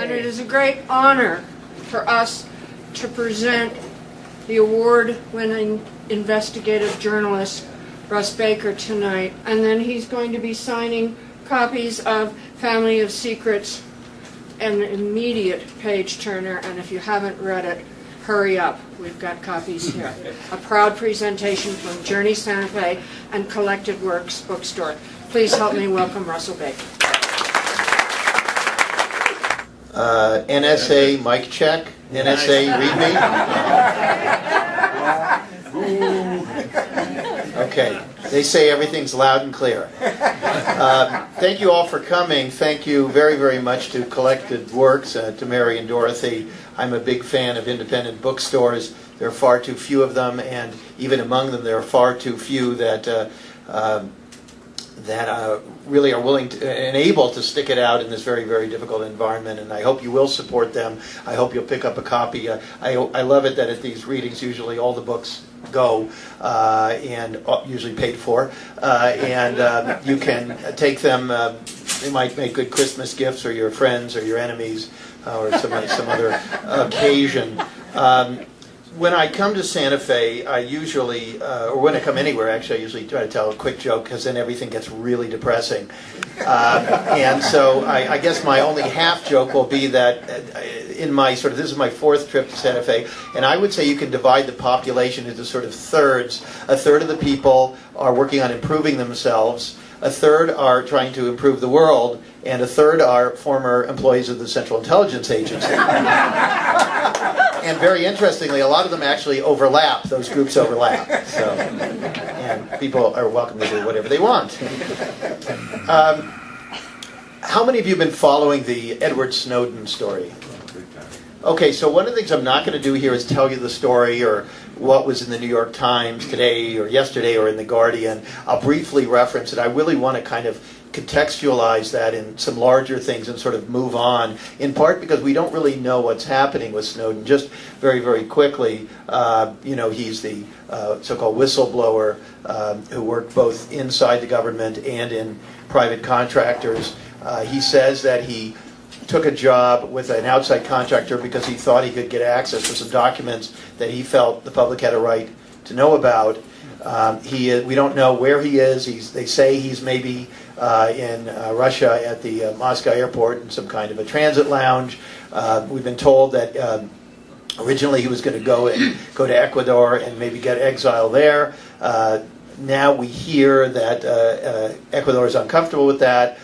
And it is a great honor for us to present the award-winning investigative journalist Russ Baker tonight. And then he's going to be signing copies of Family of Secrets, an immediate page-turner, and if you haven't read it, hurry up. We've got copies here. A proud presentation from Journey Santa Fe and Collected Works Bookstore. Please help me welcome Russell Baker. NSA mic check. NSA read me. Okay. They say everything's loud and clear. Thank you all for coming. Thank you very, very much to Collected Works, to Mary and Dorothy. I'm a big fan of independent bookstores. There are far too few of them, and even among them there are far too few that really are willing to, and able to stick it out in this very, very difficult environment. And I hope you will support them. I hope you'll pick up a copy. I love it that at these readings usually all the books go and usually paid for, and you can take them. They might make good Christmas gifts, or your friends, or your enemies, or some other occasion. When I come to Santa Fe, I usually, or when I come anywhere, actually, I usually try to tell a quick joke, because then everything gets really depressing. And so I guess my only half joke will be that in my this is my fourth trip to Santa Fe, and I would say you can divide the population into sort of thirds. A third of the people are working on improving themselves, a third are trying to improve the world, and a third are former employees of the Central Intelligence Agency. And very interestingly, a lot of them actually overlap. Those groups overlap. So, and people are welcome to do whatever they want. How many of you have been following the Edward Snowden story? Okay, so one of the things I'm not going to do here is tell you the story or what was in the New York Times today or yesterday or in The Guardian. I'll briefly reference it. I really want to kind of contextualize that in some larger things and sort of move on, in part because we don't really know what's happening with Snowden. Just very, very quickly, he's the so-called whistleblower who worked both inside the government and in private contractors. He says that he took a job with an outside contractor because he thought he could get access to some documents that he felt the public had a right to know about. We don't know where he is. They say he's maybe in Russia at the Moscow airport in some kind of a transit lounge. We've been told that originally he was going to go to Ecuador and maybe get exile there. Now we hear that Ecuador is uncomfortable with that.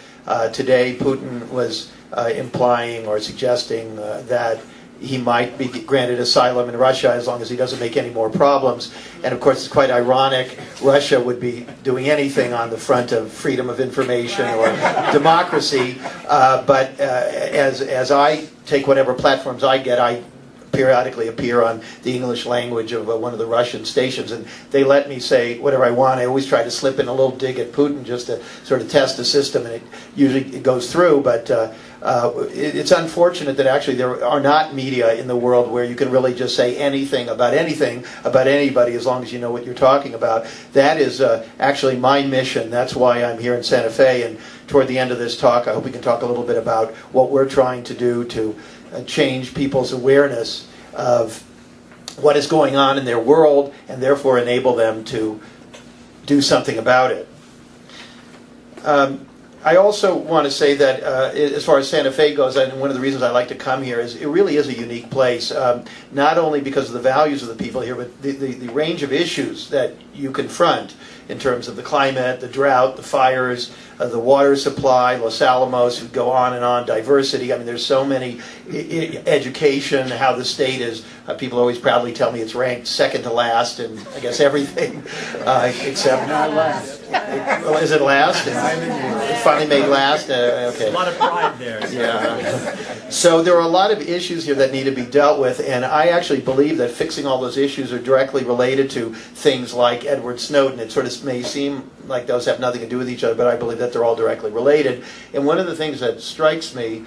Today Putin was implying or suggesting that he might be granted asylum in Russia as long as he doesn't make any more problems. And of course, it's quite ironic. Russia would be doing anything on the front of freedom of information or democracy. But as I take whatever platforms I get, I periodically appear on the English language of one of the Russian stations, and they let me say whatever I want. I always try to slip in a little dig at Putin just to sort of test the system, and it usually goes through. But it's unfortunate that actually there are not media in the world where you can really just say anything about anybody as long as you know what you're talking about. That is actually my mission. That's why I'm here in Santa Fe, and toward the end of this talk I hope we can talk a little bit about what we're trying to do to change people's awareness of what is going on in their world and therefore enable them to do something about it. I also want to say that as far as Santa Fe goes, and one of the reasons I like to come here is it really is a unique place, not only because of the values of the people here, but the range of issues that you confront in terms of the climate, the drought, the fires, the water supply, Los Alamos, would go on and on, diversity. I mean, there's so many, education, how the state is, people always proudly tell me it's ranked second to last in, I guess, everything, except... Not last. Well, is it last? It's finally made last? Okay. A lot of pride there. Yeah. So there are a lot of issues here that need to be dealt with, and I actually believe that fixing all those issues are directly related to things like Edward Snowden. It sort of may seem like those have nothing to do with each other, but I believe that they're all directly related. And one of the things that strikes me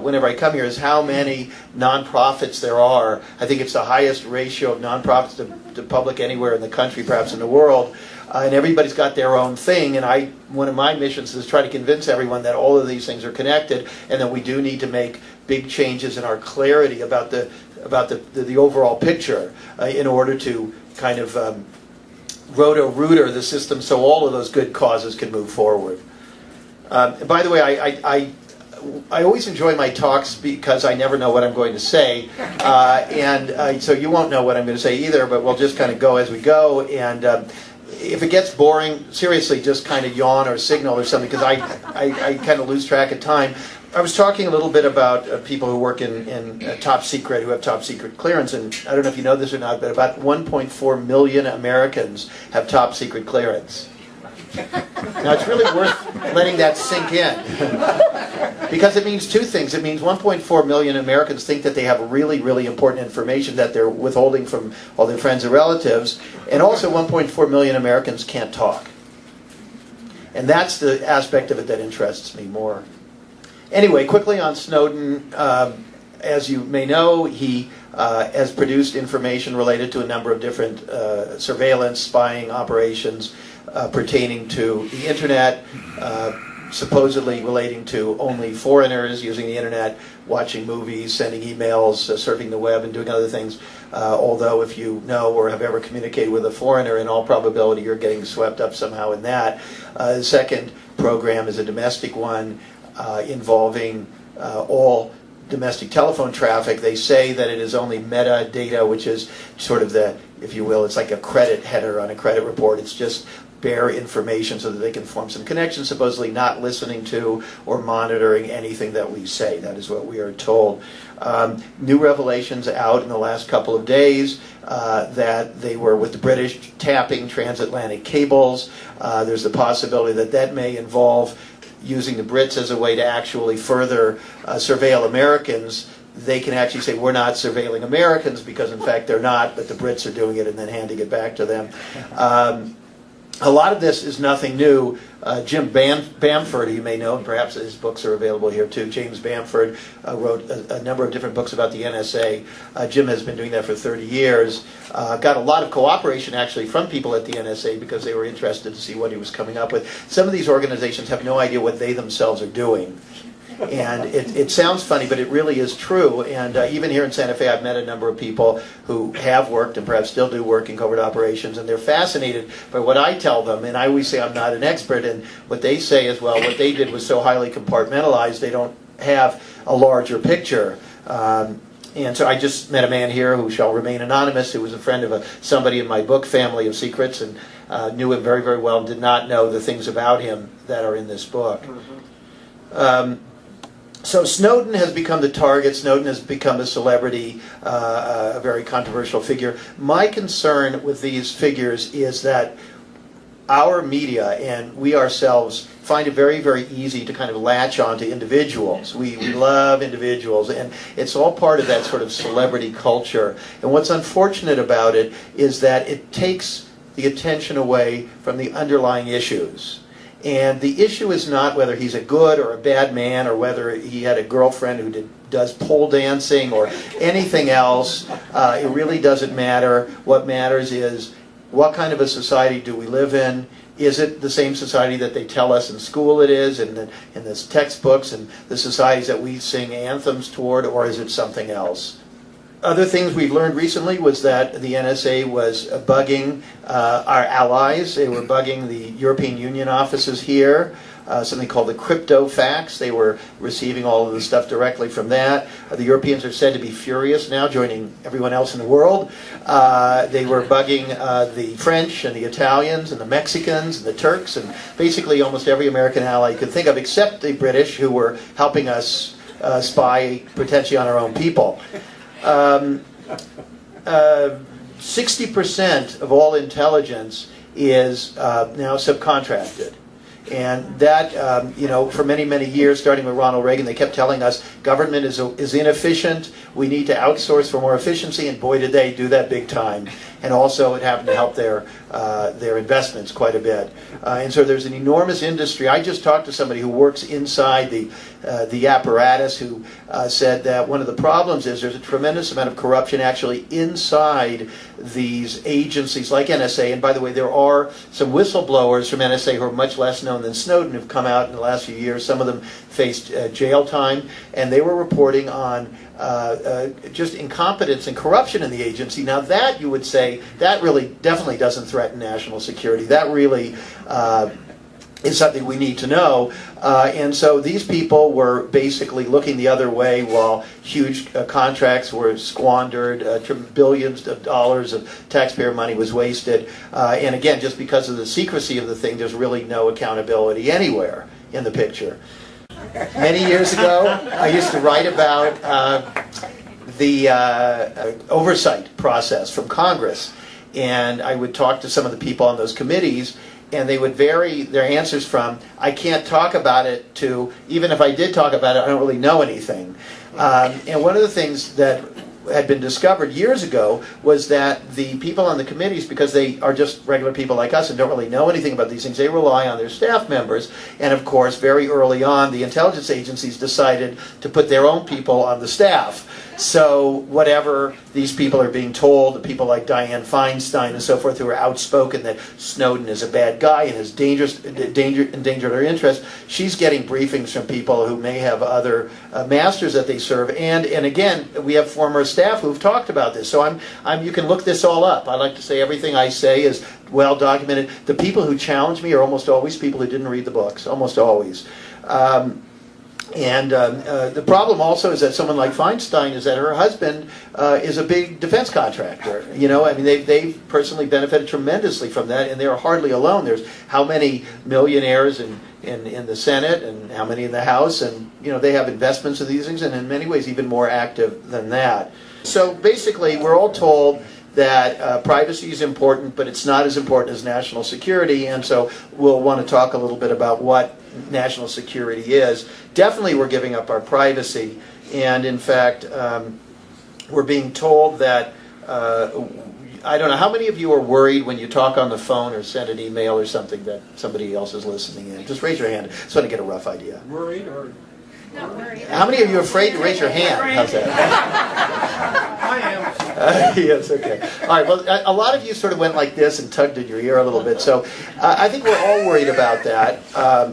whenever I come here is how many nonprofits there are. I think it's the highest ratio of nonprofits to public anywhere in the country, perhaps in the world. And everybody's got their own thing, and one of my missions is try to convince everyone that all of these things are connected, and that we do need to make big changes in our clarity about the overall picture in order to kind of roto-rooter the system so all of those good causes can move forward. By the way, I always enjoy my talks because I never know what I'm going to say, and so you won't know what I'm going to say either, but we'll just kind of go as we go, and if it gets boring, seriously, just kind of yawn or signal or something, because I kind of lose track of time. I was talking a little bit about people who work in top secret, who have top secret clearance, and I don't know if you know this or not, but about 1.4 million Americans have top secret clearance. Now, it's really worth letting that sink in, because it means two things. It means 1.4 million Americans think that they have really, really important information that they're withholding from all their friends and relatives, and also 1.4 million Americans can't talk. And that's the aspect of it that interests me more. Anyway, quickly on Snowden, as you may know, he has produced information related to a number of different surveillance, spying operations pertaining to the internet, supposedly relating to only foreigners using the internet, watching movies, sending emails, surfing the web, and doing other things. Although if you know or have ever communicated with a foreigner, in all probability you're getting swept up somehow in that. The second program is a domestic one involving all domestic telephone traffic. They say that it is only metadata, which is sort of the, if you will, it's like a credit header on a credit report. It's just bare information so that they can form some connections, supposedly not listening to or monitoring anything that we say. That is what we are told. New revelations out in the last couple of days that they were with the British tapping transatlantic cables. There's the possibility that that may involve using the Brits as a way to actually further surveil Americans. They can actually say, we're not surveilling Americans, because in fact they're not, but the Brits are doing it and then handing it back to them. A lot of this is nothing new. Jim Bamford, you may know, and perhaps his books are available here too. James Bamford wrote a number of different books about the NSA. Jim has been doing that for 30 years. Got a lot of cooperation actually from people at the NSA because they were interested to see what he was coming up with. Some of these organizations have no idea what they themselves are doing. And it sounds funny, but it really is true. And even here in Santa Fe, I've met a number of people who have worked and perhaps still do work in covert operations, and they're fascinated by what I tell them. And I always say I'm not an expert, and what they say is, well, what they did was so highly compartmentalized, they don't have a larger picture. And so I just met a man here who shall remain anonymous, who was a friend of somebody in my book, Family of Secrets, and knew him very, very well and did not know the things about him that are in this book. So Snowden has become the target. Snowden has become a celebrity, a very controversial figure. My concern with these figures is that our media and we ourselves find it very, very easy to kind of latch on to individuals. We love individuals, and it's all part of that sort of celebrity culture. And what's unfortunate about it is that it takes the attention away from the underlying issues. And the issue is not whether he's a good or a bad man, or whether he had a girlfriend who does pole dancing or anything else. It really doesn't matter. What matters is, what kind of a society do we live in? Is it the same society that they tell us in school it is, in the textbooks, and the societies that we sing anthems toward, or is it something else? Other things we've learned recently was that the NSA was bugging our allies. They were bugging the European Union offices here, something called the crypto fax. They were receiving all of the stuff directly from that. The Europeans are said to be furious now, joining everyone else in the world. They were bugging the French and the Italians and the Mexicans and the Turks, and basically almost every American ally you could think of, except the British, who were helping us spy potentially on our own people. 60% of all intelligence is now subcontracted. And that, for many, many years, starting with Ronald Reagan, they kept telling us government is inefficient, we need to outsource for more efficiency, and boy did they do that big time. And also it happened to help their their investments quite a bit. And so there's an enormous industry. I just talked to somebody who works inside the apparatus who said that one of the problems is there's a tremendous amount of corruption actually inside these agencies like NSA. And by the way, there are some whistleblowers from NSA who are much less known than Snowden who've come out in the last few years. Some of them faced jail time, and they were reporting on just incompetence and corruption in the agency. Now that, you would say, that really definitely doesn't threaten national security. That really is something we need to know. And so these people were basically looking the other way while huge contracts were squandered, billions of dollars of taxpayer money was wasted. And again, just because of the secrecy of the thing, there's really no accountability anywhere in the picture. Many years ago, I used to write about the oversight process from Congress. And I would talk to some of the people on those committees, and they would vary their answers from, I can't talk about it, to, even if I did talk about it, I don't really know anything. And one of the things that had been discovered years ago was that the people on the committees, because they are just regular people like us and don't really know anything about these things, they rely on their staff members. And of course, very early on, the intelligence agencies decided to put their own people on the staff. So whatever these people are being told, the people like Dianne Feinstein and so forth, who are outspoken that Snowden is a bad guy and has endangered her interests, she's getting briefings from people who may have other masters that they serve. And again, we have former staff who've talked about this. So you can look this all up. I like to say everything I say is well documented. The people who challenge me are almost always people who didn't read the books, almost always. And the problem also is that someone like Feinstein is that her husband is a big defense contractor. You know, I mean, they've personally benefited tremendously from that, and they're hardly alone. There's how many millionaires in the Senate and how many in the House, and you know, they have investments in these things, and in many ways even more active than that. So basically, we're all told that privacy is important, but it's not as important as national security, and so we'll want to talk a little bit about what national security is. Definitely we're giving up our privacy, and in fact we're being told that I don't know, how many of you are worried when you talk on the phone or send an email or something that somebody else is listening in? Just raise your hand. Just want to get a rough idea. Worried or not worried? How many of you are afraid to raise your hand? How's that? I am. Yes, okay. All right, well, a lot of you sort of went like this and tugged at your ear a little bit, so I think we're all worried about that.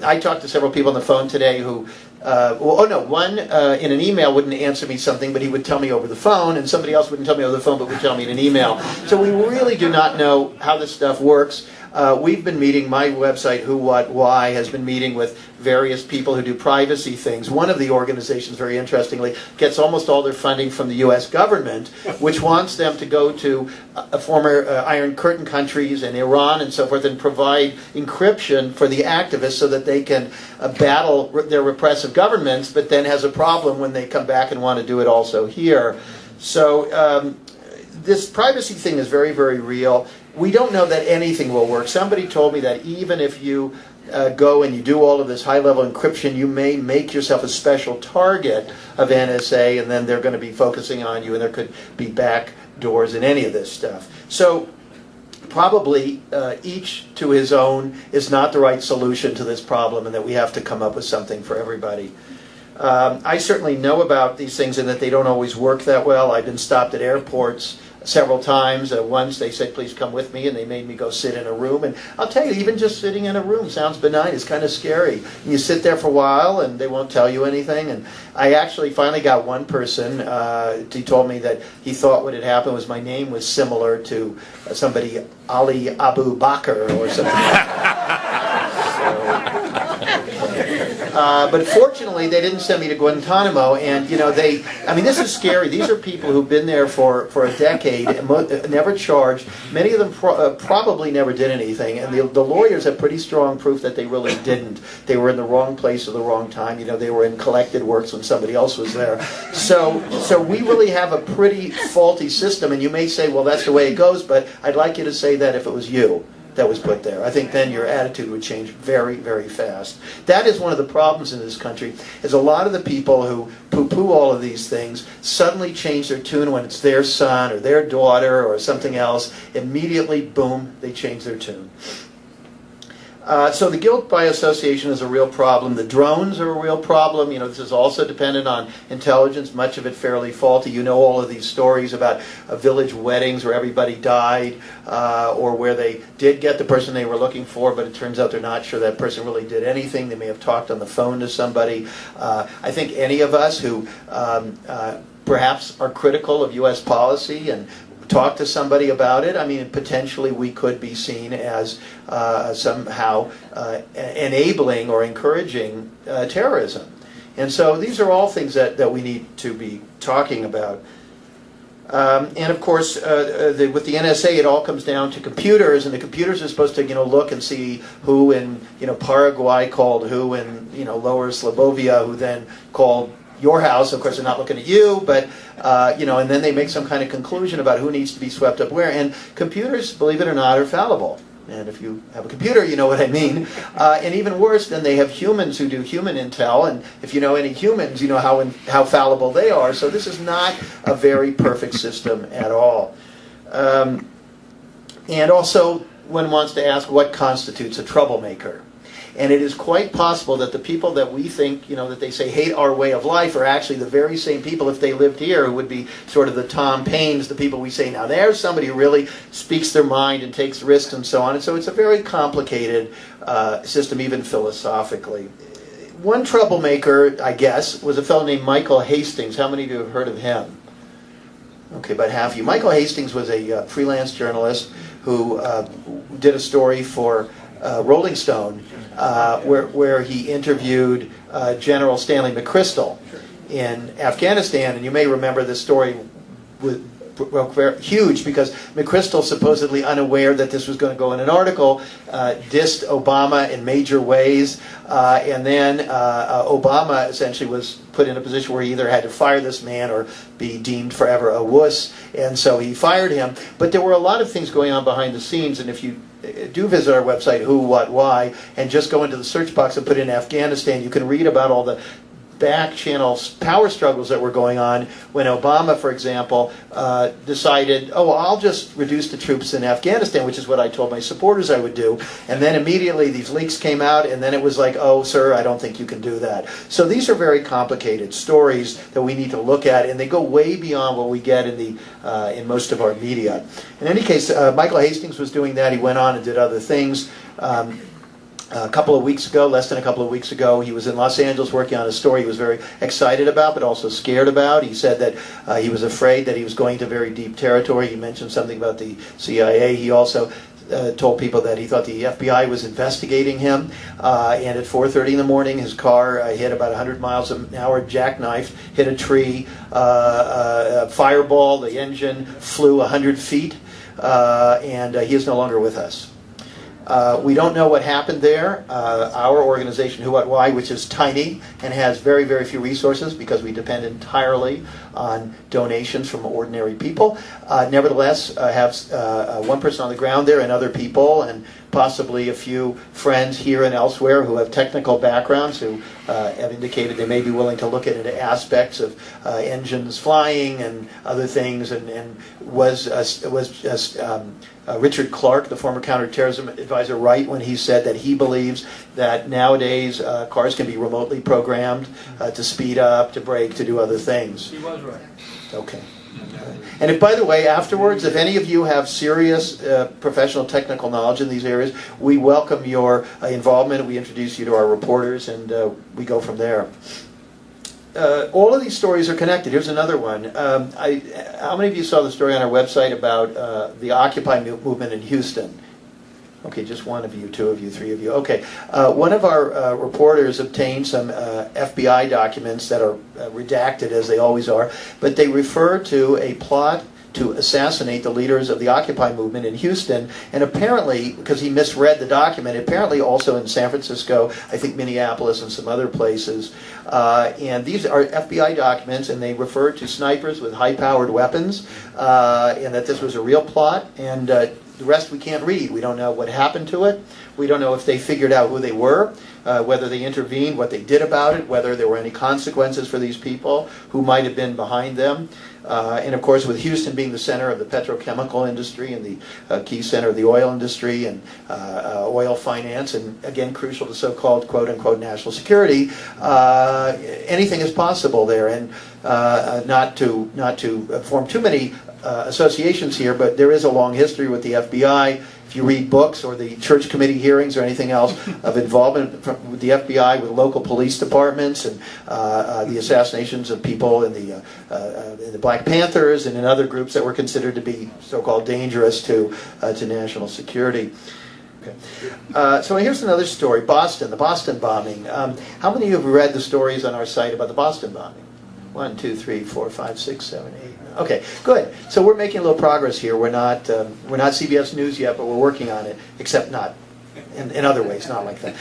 I talked to several people on the phone today who, one in an email wouldn't answer me something, but he would tell me over the phone, and somebody else wouldn't tell me over the phone, but would tell me in an email. So we really do not know how this stuff works. We've been meeting, my website, Who, What, Why, has been meeting with various people who do privacy things. One of the organizations, very interestingly, gets almost all their funding from the U.S. government, which wants them to go to former Iron Curtain countries and Iran and so forth and provide encryption for the activists so that they can battle their repressive governments, but then has a problem when they come back and want to do it also here. So this privacy thing is very, very real. We don't know that anything will work. Somebody told me that even if you go and you do all of this high-level encryption, you may make yourself a special target of NSA, and then they're going to be focusing on you, and there could be back doors in any of this stuff. So probably each to his own is not the right solution to this problem, and that we have to come up with something for everybody. I certainly know about these things and that they don't always work that well. I've been stopped at airports several times. Once they said, please come with me, and they made me go sit in a room. And I'll tell you, even just sitting in a room sounds benign. It's kind of scary. And you sit there for a while, and they won't tell you anything. And I actually finally got one person, he told me that he thought what had happened was my name was similar to somebody, Ali Abu Bakr or something like that. But fortunately, they didn't send me to Guantanamo, and you know, I mean, this is scary. These are people who've been there for a decade, and never charged. Many of them probably never did anything, and the lawyers have pretty strong proof that they really didn't. They were in the wrong place at the wrong time. You know, they were in collected works when somebody else was there. So we really have a pretty faulty system, and you may say, well, that's the way it goes, but I'd like you to say that if it was you. that was put there. I think then your attitude would change very, very fast. That is one of the problems in this country, is a lot of the people who poo-poo all of these things suddenly change their tune when it's their son or their daughter or something else. Immediately, boom, they change their tune. So the guilt by association is a real problem. The drones are a real problem. You know, this is also dependent on intelligence, much of it fairly faulty. You know all of these stories about village weddings where everybody died, or where they did get the person they were looking for, but it turns out they're not sure that person really did anything. They may have talked on the phone to somebody. I think any of us who perhaps are critical of U.S. policy and talk to somebody about it, I mean, potentially we could be seen as somehow enabling or encouraging terrorism. And so these are all things that we need to be talking about. And of course, with the NSA, it all comes down to computers, and the computers are supposed to, look and see who in, Paraguay called who in, Lower Slobovia, who then called your house. Of course, they're not looking at you, but and then they make some kind of conclusion about who needs to be swept up where. And computers, believe it or not, are fallible. And if you have a computer, you know what I mean. And even worse, then they have humans who do human intel. And if you know any humans, you know how fallible they are. So this is not a very perfect system at all. And also, one wants to ask what constitutes a troublemaker. And it is quite possible that the people that we think, that they say hate our way of life are actually the very same people, if they lived here, who would be sort of the Tom Paines, the people we say, now there's somebody who really speaks their mind and takes risks and so on. And so it's a very complicated system, even philosophically. One troublemaker, I guess, was a fellow named Michael Hastings. How many of you have heard of him? Okay, about half of you. Michael Hastings was a freelance journalist who did a story for Rolling Stone, where he interviewed General Stanley McChrystal in Afghanistan. And you may remember this story was very huge because McChrystal, supposedly unaware that this was going to go in an article, dissed Obama in major ways. And then Obama essentially was put in a position where he either had to fire this man or be deemed forever a wuss. And so he fired him. But there were a lot of things going on behind the scenes. And if you do visit our website, Who, What, Why, and just go into the search box and put in Afghanistan, you can read about all the back channel power struggles that were going on when Obama, for example, decided, I'll just reduce the troops in Afghanistan, which is what I told my supporters I would do. And then immediately these leaks came out, and then it was like, oh, sir, I don't think you can do that. So these are very complicated stories that we need to look at, and they go way beyond what we get in most of our media. In any case, Michael Hastings was doing that. He went on and did other things. Less than a couple of weeks ago, he was in Los Angeles working on a story he was very excited about, but also scared about. He said that he was afraid that he was going to very deep territory. He mentioned something about the CIA. He also told people that he thought the FBI was investigating him. And at 4:30 in the morning, his car hit about 100 miles an hour, jackknifed, hit a tree, a fireball. The engine flew 100 feet, and he is no longer with us. We don't know what happened there. Our organization, Who, What, Why, which is tiny and has very, very few resources because we depend entirely on donations from ordinary people, nevertheless have one person on the ground there and other people and possibly a few friends here and elsewhere who have technical backgrounds who have indicated they may be willing to look into aspects of engines flying and other things, and was Richard Clark, the former counterterrorism advisor, right when he said that he believes that nowadays cars can be remotely programmed to speed up, to brake, to do other things? He was right. Okay. And if, by the way, afterwards, if any of you have serious professional technical knowledge in these areas, we welcome your involvement. We introduce you to our reporters, and we go from there. All of these stories are connected. Here's another one. How many of you saw the story on our website about the Occupy movement in Houston? Okay, just one of you, two of you, three of you. Okay. One of our reporters obtained some FBI documents that are redacted, as they always are, but they refer to a plot to assassinate the leaders of the Occupy movement in Houston, and apparently, because he misread the document, apparently also in San Francisco, I think Minneapolis and some other places. And these are FBI documents, and they refer to snipers with high-powered weapons, and that this was a real plot. And the rest we can't read. We don't know what happened to it. We don't know if they figured out who they were, whether they intervened, what they did about it, whether there were any consequences for these people, who might have been behind them. And of course, with Houston being the center of the petrochemical industry and the key center of the oil industry and oil finance, and again, crucial to so-called quote-unquote national security, anything is possible there. And not to form too many associations here, but there is a long history with the FBI. If you read books or the church committee hearings or anything else of involvement with the FBI, with local police departments, and the assassinations of people in the Black Panthers and in other groups that were considered to be so-called dangerous to national security. Okay. So here's another story, Boston, the Boston bombing. How many of you have read the stories on our site about the Boston bombing? 1, 2, 3, 4, 5, 6, 7, 8. Okay, good. So we're making a little progress here. We're not CBS News yet, but we're working on it. Except not in other ways, not like that.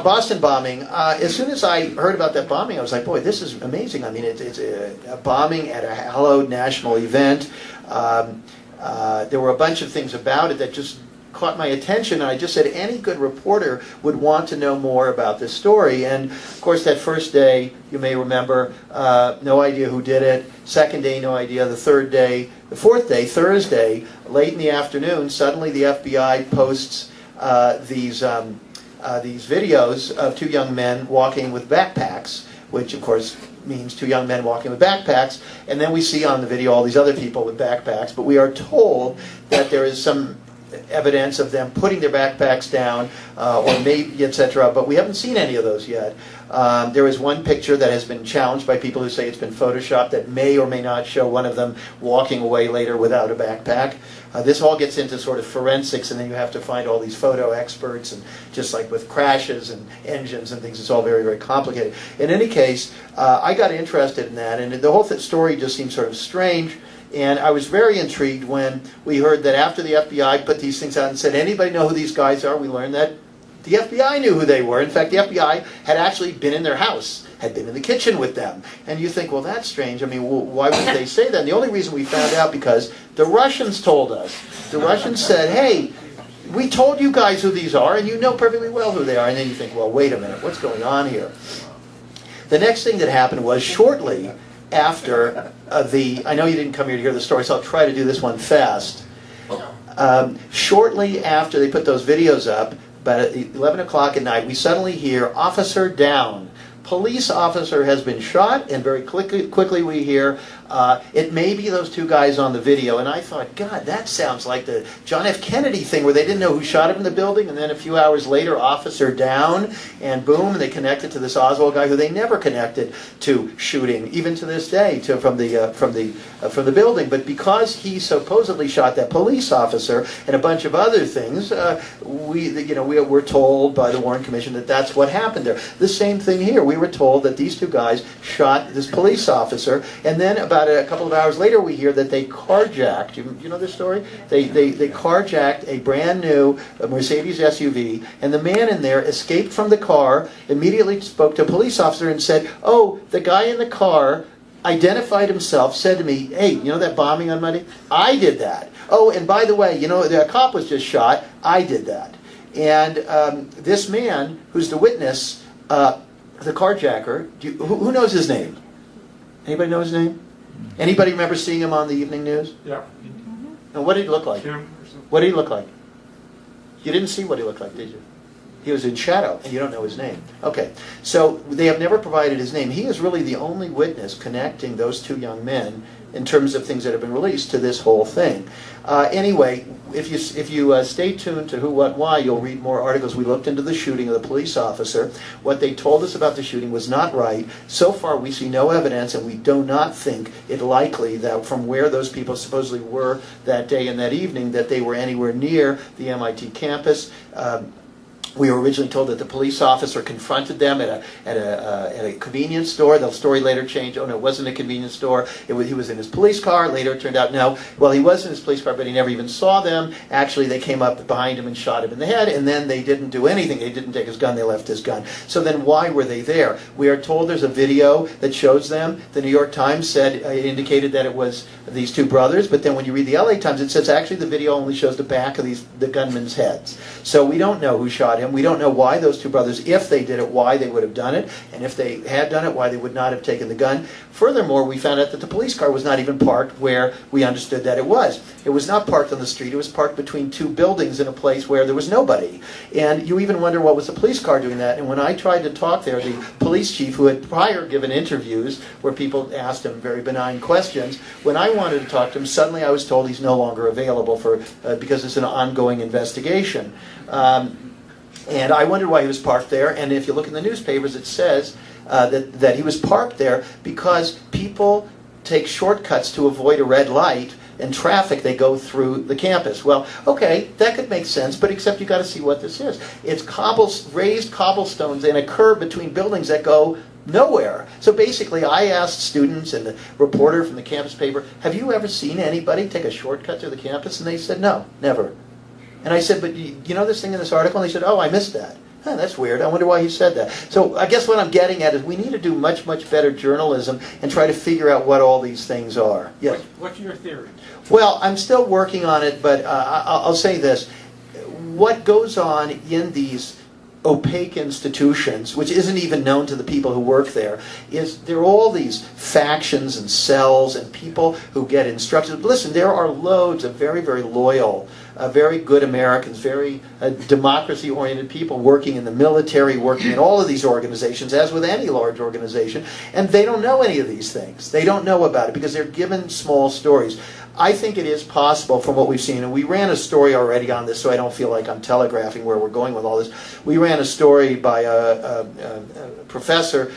Boston bombing. As soon as I heard about that bombing, I was like, boy, this is amazing. I mean, it's a bombing at a hallowed national event. There were a bunch of things about it that just caught my attention, and I just said any good reporter would want to know more about this story. And of course, that first day, you may remember, no idea who did it. Second day, no idea. The third day, the fourth day, Thursday, late in the afternoon, suddenly the FBI posts these videos of two young men walking with backpacks, which of course means two young men walking with backpacks. And then we see on the video all these other people with backpacks, but we are told that there is some evidence of them putting their backpacks down, or maybe, etc., but we haven't seen any of those yet. There is one picture that has been challenged by people who say it's been photoshopped that may or may not show one of them walking away later without a backpack. This all gets into sort of forensics, and then you have to find all these photo experts, and just like with crashes and engines and things, it's all very, very complicated. In any case, I got interested in that, and the whole story just seemed sort of strange. And I was very intrigued when we heard that after the FBI put these things out and said, anybody know who these guys are? We learned that the FBI knew who they were. In fact, the FBI had actually been in their house, had been in the kitchen with them. And you think, well, that's strange. I mean, why would they say that? And the only reason we found out because the Russians told us. The Russians said, hey, we told you guys who these are, and you know perfectly well who they are. And then you think, well, wait a minute, what's going on here? The next thing that happened was shortly after I know you didn't come here to hear the story, so I'll try to do this one fast. Shortly after they put those videos up, about at 11 o'clock at night, we suddenly hear, officer down. Police officer has been shot, and very quickly we hear, it may be those two guys on the video. And I thought, God, that sounds like the John F. Kennedy thing where they didn't know who shot him in the building, and then a few hours later, officer down, and boom, they connected to this Oswald guy who they never connected to shooting, even to this day, from the building. But because he supposedly shot that police officer and a bunch of other things, we're told by the Warren Commission that that's what happened there. The same thing here. We were told that these two guys shot this police officer, and then about a couple of hours later we hear that they carjacked, you know this story? They carjacked a brand new Mercedes SUV, and the man in there escaped from the car, immediately spoke to a police officer and said, oh, the guy in the car identified himself, said to me, hey, you know that bombing on Monday? I did that. Oh, and by the way, you know, the cop was just shot. I did that. And this man, who's the witness, the carjacker, who knows his name? Anybody know his name? Anybody remember seeing him on the evening news? Yeah. And what did he look like? Kim or something. What did he look like? You didn't see what he looked like, did you? He was in shadow, and you don't know his name. Okay, so they have never provided his name. He is really the only witness connecting those two young men in terms of things that have been released to this whole thing. Anyway, if you stay tuned to Who, What, Why, you'll read more articles. We looked into the shooting of the police officer. What they told us about the shooting was not right. So far, we see no evidence, and we do not think it likely that from where those people supposedly were that day and that evening, that they were anywhere near the MIT campus. We were originally told that the police officer confronted them at a convenience store. The story later changed. Oh no, it wasn't a convenience store. He was in his police car. Later it turned out no. Well, he was in his police car, but he never even saw them. Actually, they came up behind him and shot him in the head, and then they didn't do anything. They didn't take his gun. They left his gun. So then why were they there? We are told there's a video that shows them. The New York Times said it indicated that it was these two brothers, but then when you read the LA Times, it says actually the video only shows the back of the gunmen's heads. So we don't know who shot him. We don't know why those two brothers, if they did it, why they would have done it, and if they had done it, why they would not have taken the gun. Furthermore, we found out that the police car was not even parked where we understood that it was. It was not parked on the street. It was parked between two buildings in a place where there was nobody. And you even wonder what was the police car doing that. And when I tried to talk there, the police chief, who had prior given interviews where people asked him very benign questions, when I wanted to talk to him, suddenly I was told he's no longer available because it's an ongoing investigation. And I wondered why he was parked there. And if you look in the newspapers, it says that he was parked there because people take shortcuts to avoid a red light and traffic. They go through the campus. Well, okay, that could make sense, but except you got to see what this is. It's raised cobblestones and a curb between buildings that go nowhere. So basically, I asked students and the reporter from the campus paper, have you ever seen anybody take a shortcut through the campus? And they said, no, never. And I said, but you know this thing in this article? And they said, oh, I missed that. Huh, that's weird. I wonder why he said that. So I guess what I'm getting at is we need to do much, much better journalism and try to figure out what all these things are. Yes? What's your theory? Well, I'm still working on it, but I'll say this. What goes on in these opaque institutions, which isn't even known to the people who work there, is there are all these factions and cells and people who get instructed. Listen, there are loads of very, very loyal, very good Americans, very democracy-oriented people working in the military, working in all of these organizations, as with any large organization, and they don't know any of these things. They don't know about it because they're given small stories. I think it is possible from what we've seen, and we ran a story already on this, so I don't feel like I'm telegraphing where we're going with all this. We ran a story by a professor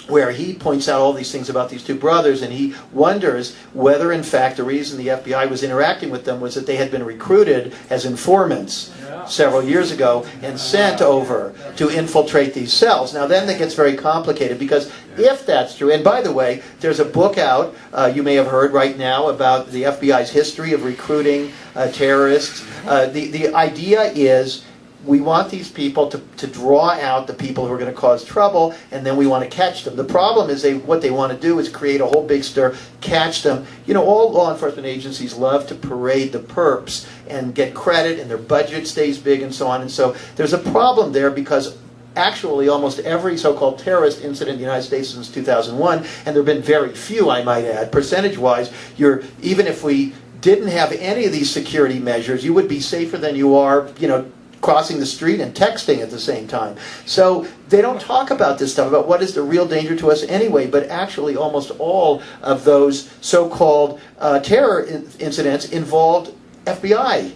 where he points out all these things about these two brothers, and he wonders whether, in fact, the reason the FBI was interacting with them was that they had been recruited as informants several years ago and sent over to infiltrate these cells. Now, then it gets very complicated, because if that's true, and by the way, there's a book out, you may have heard right now, about the FBI's history of recruiting terrorists. The idea is we want these people to draw out the people who are going to cause trouble, and then we want to catch them. The problem is what they want to do is create a whole big stir, catch them. You know, all law enforcement agencies love to parade the perps and get credit, and their budget stays big and so on. And so there's a problem there, because actually almost every so-called terrorist incident in the United States since 2001, and there have been very few, I might add, percentage-wise, even if we didn't have any of these security measures, you would be safer than you are, you know, crossing the street and texting at the same time. So they don't talk about this stuff, about what is the real danger to us anyway, but actually almost all of those so-called terror incidents involved FBI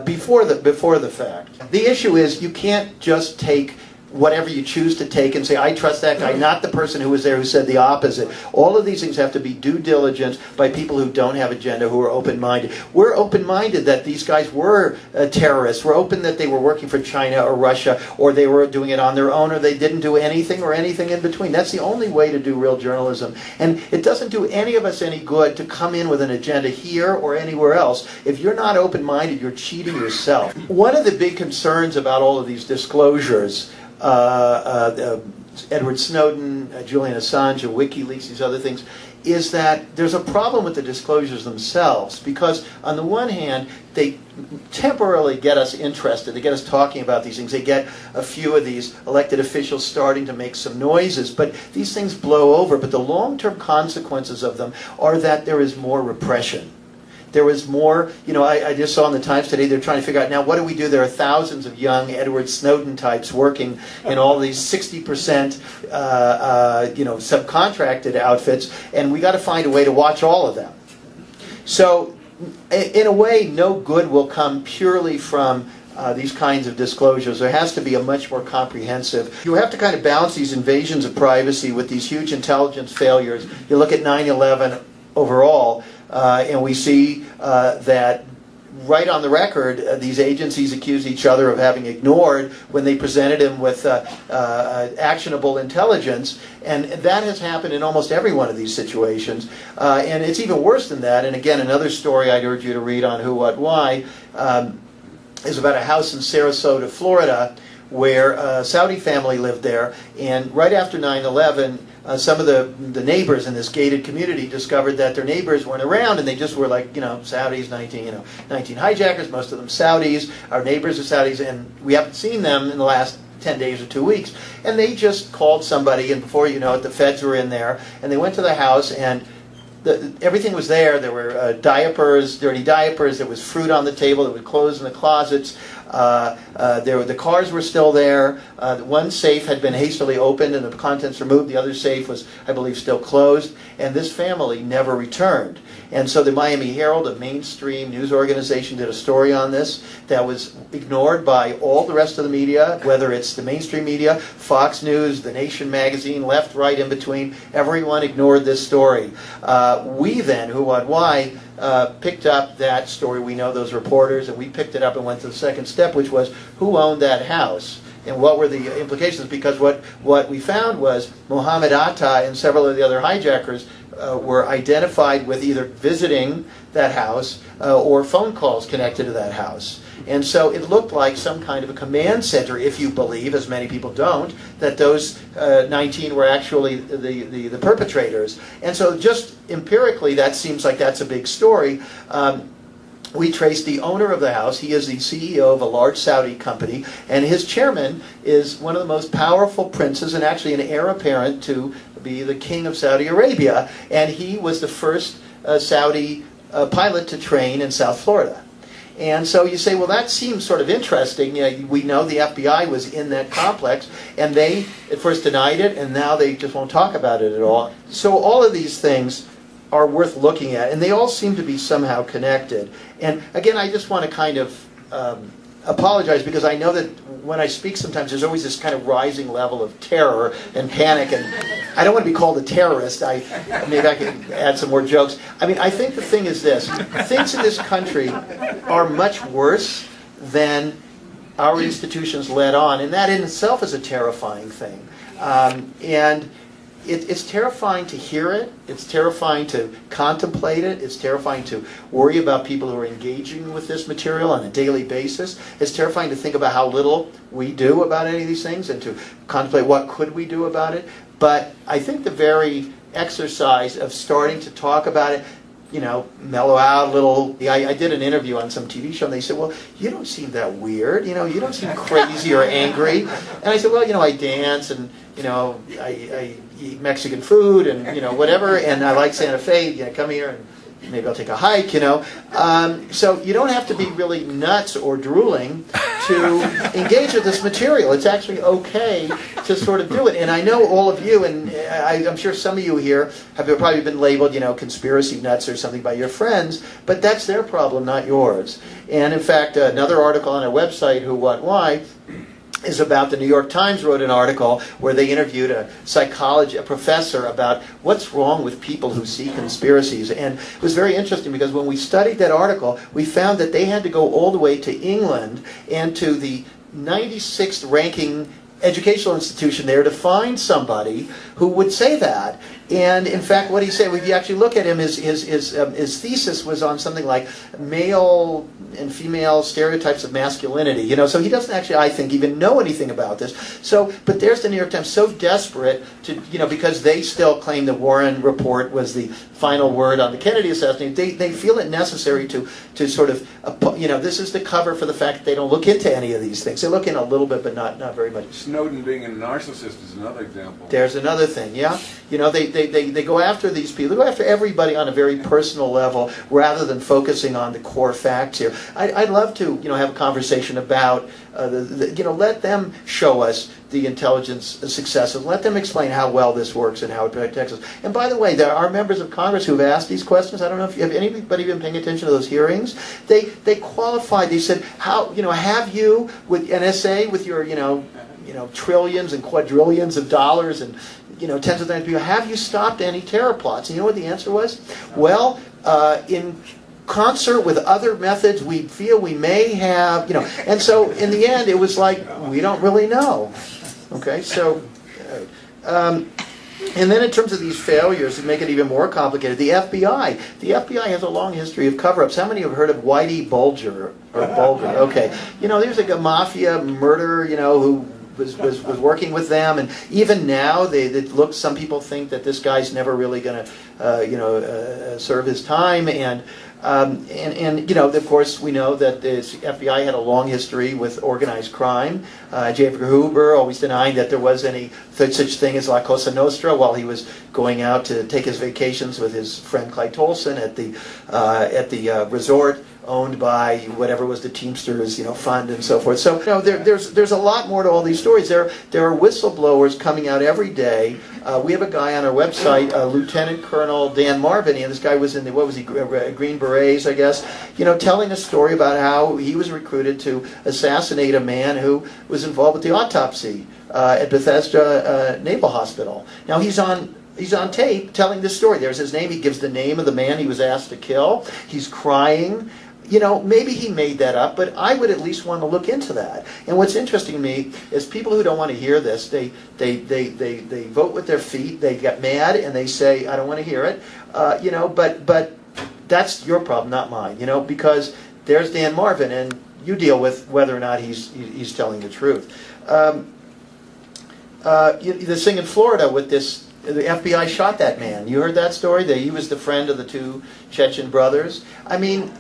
before the fact. The issue is you can't just take whatever you choose to take and say, I trust that guy, not the person who was there who said the opposite. All of these things have to be due diligence by people who don't have agenda, who are open-minded. We're open-minded that these guys were terrorists. We're open that they were working for China or Russia, or they were doing it on their own, or they didn't do anything, or anything in between. That's the only way to do real journalism. And it doesn't do any of us any good to come in with an agenda here or anywhere else. If you're not open-minded, you're cheating yourself. One of the big concerns about all of these disclosures, Edward Snowden, Julian Assange, and WikiLeaks, these other things, is that there's a problem with the disclosures themselves, because on the one hand, they temporarily get us interested, they get us talking about these things, they get a few of these elected officials starting to make some noises, but these things blow over. But the long-term consequences of them are that there is more repression. There was more, you know, I just saw in the Times today, they're trying to figure out, now what do we do? There are thousands of young Edward Snowden types working in all these 60% subcontracted outfits, and we got to find a way to watch all of them. So, in a way, no good will come purely from these kinds of disclosures. There has to be a much more comprehensive. You have to kind of balance these invasions of privacy with these huge intelligence failures. You look at 9/11 overall, and we see that right on the record, these agencies accused each other of having ignored when they presented him with actionable intelligence. And that has happened in almost every one of these situations. And it's even worse than that. And again, another story I'd urge you to read on Who, What, Why is about a house in Sarasota, Florida, where a Saudi family lived there. And right after 9/11, some of the neighbors in this gated community discovered that their neighbors weren't around, and they just were like, Saudis, 19 hijackers, most of them Saudis. Our neighbors are Saudis, and we haven't seen them in the last 10 days or 2 weeks. And they just called somebody, and before you know it, the feds were in there, and they went to the house, and everything was there. There were diapers, dirty diapers. There was fruit on the table. There were clothes in the closets. The cars were still there. One safe had been hastily opened and the contents removed. The other safe was, I believe, still closed. And this family never returned. And so the Miami Herald, a mainstream news organization, did a story on this that was ignored by all the rest of the media, whether it's the mainstream media, Fox News, The Nation magazine, left, right, in between. Everyone ignored this story. We then, Who, What, Why, picked up that story. We know those reporters, and we picked it up and went to the second step, which was who owned that house and what were the implications. Because what we found was Mohammed Atta and several of the other hijackers were identified with either visiting that house or phone calls connected to that house. And so it looked like some kind of a command center, if you believe, as many people don't, that those 19 were actually the perpetrators. And so just empirically, that seems like that's a big story. We traced the owner of the house. He is the CEO of a large Saudi company, and his chairman is one of the most powerful princes and actually an heir apparent to be the king of Saudi Arabia. And he was the first Saudi pilot to train in South Florida. And so you say, well, that seems sort of interesting. We know the FBI was in that complex, and they at first denied it, and now they just won't talk about it at all. So all of these things are worth looking at, and they all seem to be somehow connected. And again, I just want to kind of apologize, because I know that when I speak sometimes there's always this kind of rising level of terror and panic, and I don't want to be called a terrorist. Maybe I can add some more jokes. I think the thing is this: things in this country are much worse than our institutions let on, and that in itself is a terrifying thing. And it's terrifying to hear it. It's terrifying to contemplate it. It's terrifying to worry about people who are engaging with this material on a daily basis. It's terrifying to think about how little we do about any of these things and to contemplate what could we do about it. But I think the very exercise of starting to talk about it, mellow out a little. I did an interview on some TV show, and they said, well, you don't seem that weird. You don't seem crazy or angry. And I said, well, I dance, and, I eat Mexican food, and, whatever, and I like Santa Fe. Come here, and maybe I'll take a hike, So you don't have to be really nuts or drooling to engage with this material. It's actually okay to sort of do it. And I know all of you, and I'm sure some of you here have probably been labeled, conspiracy nuts or something by your friends, but that's their problem, not yours. And in fact, another article on our website, Who, What, Why, is about the New York Times wrote an article where they interviewed a professor about what's wrong with people who see conspiracies. And it was very interesting, because when we studied that article, we found that they had to go all the way to England and to the 96th ranking educational institution there to find somebody who would say that. And in fact, what he said, if you actually look at him, his thesis was on something like male and female stereotypes of masculinity. So he doesn't actually, I think, even know anything about this. So, but there's the New York Times, so desperate to, because they still claim the Warren report was the final word on the Kennedy assassination. They feel it necessary to sort of, this is the cover for the fact that they don't look into any of these things. They look in a little bit, but not very much. Snowden being a narcissist is another example. There's another thing, yeah. They go after these people. They go after everybody on a very personal level rather than focusing on the core facts here. I'd love to, have a conversation about, let them show us the intelligence successes. Let them explain how well this works and how it protects us. And by the way, there are members of Congress who have asked these questions. I don't know if have anybody been paying attention to those hearings. They qualified. They said, how have you with NSA with your trillions and quadrillions of dollars and tens of thousands of people, have you stopped any terror plots? And you know what the answer was? Well, in concert with other methods we feel we may have, and so in the end it was like, we don't really know. Okay, so, and then in terms of these failures, to make it even more complicated, the FBI has a long history of cover-ups. How many have heard of Whitey Bulger, or Bulger? Okay, there's like a mafia murderer, who was working with them, and even now some people think that this guy's never really going to serve his time, and of course we know that the FBI had a long history with organized crime. J. Edgar Hoover always denying that there was any such thing as La Cosa Nostra while he was going out to take his vacations with his friend Clyde Tolson at the resort owned by whatever was the Teamsters, fund and so forth. So, there's a lot more to all these stories. There are whistleblowers coming out every day. We have a guy on our website, Lieutenant Colonel Dan Marvin, and this guy was in the, Green Berets, I guess, telling a story about how he was recruited to assassinate a man who was involved with the autopsy at Bethesda Naval Hospital. Now, he's on tape telling this story. There's his name. He gives the name of the man he was asked to kill. He's crying. Maybe he made that up, but I would at least want to look into that. And what's interesting to me is people who don't want to hear this, they vote with their feet, they get mad, and they say, I don't want to hear it. But that's your problem, not mine. Because there's Dan Marvin, and you deal with whether or not he's telling the truth. This thing in Florida with this. The FBI shot that man. You heard that story? He was the friend of the two Chechen brothers. I mean,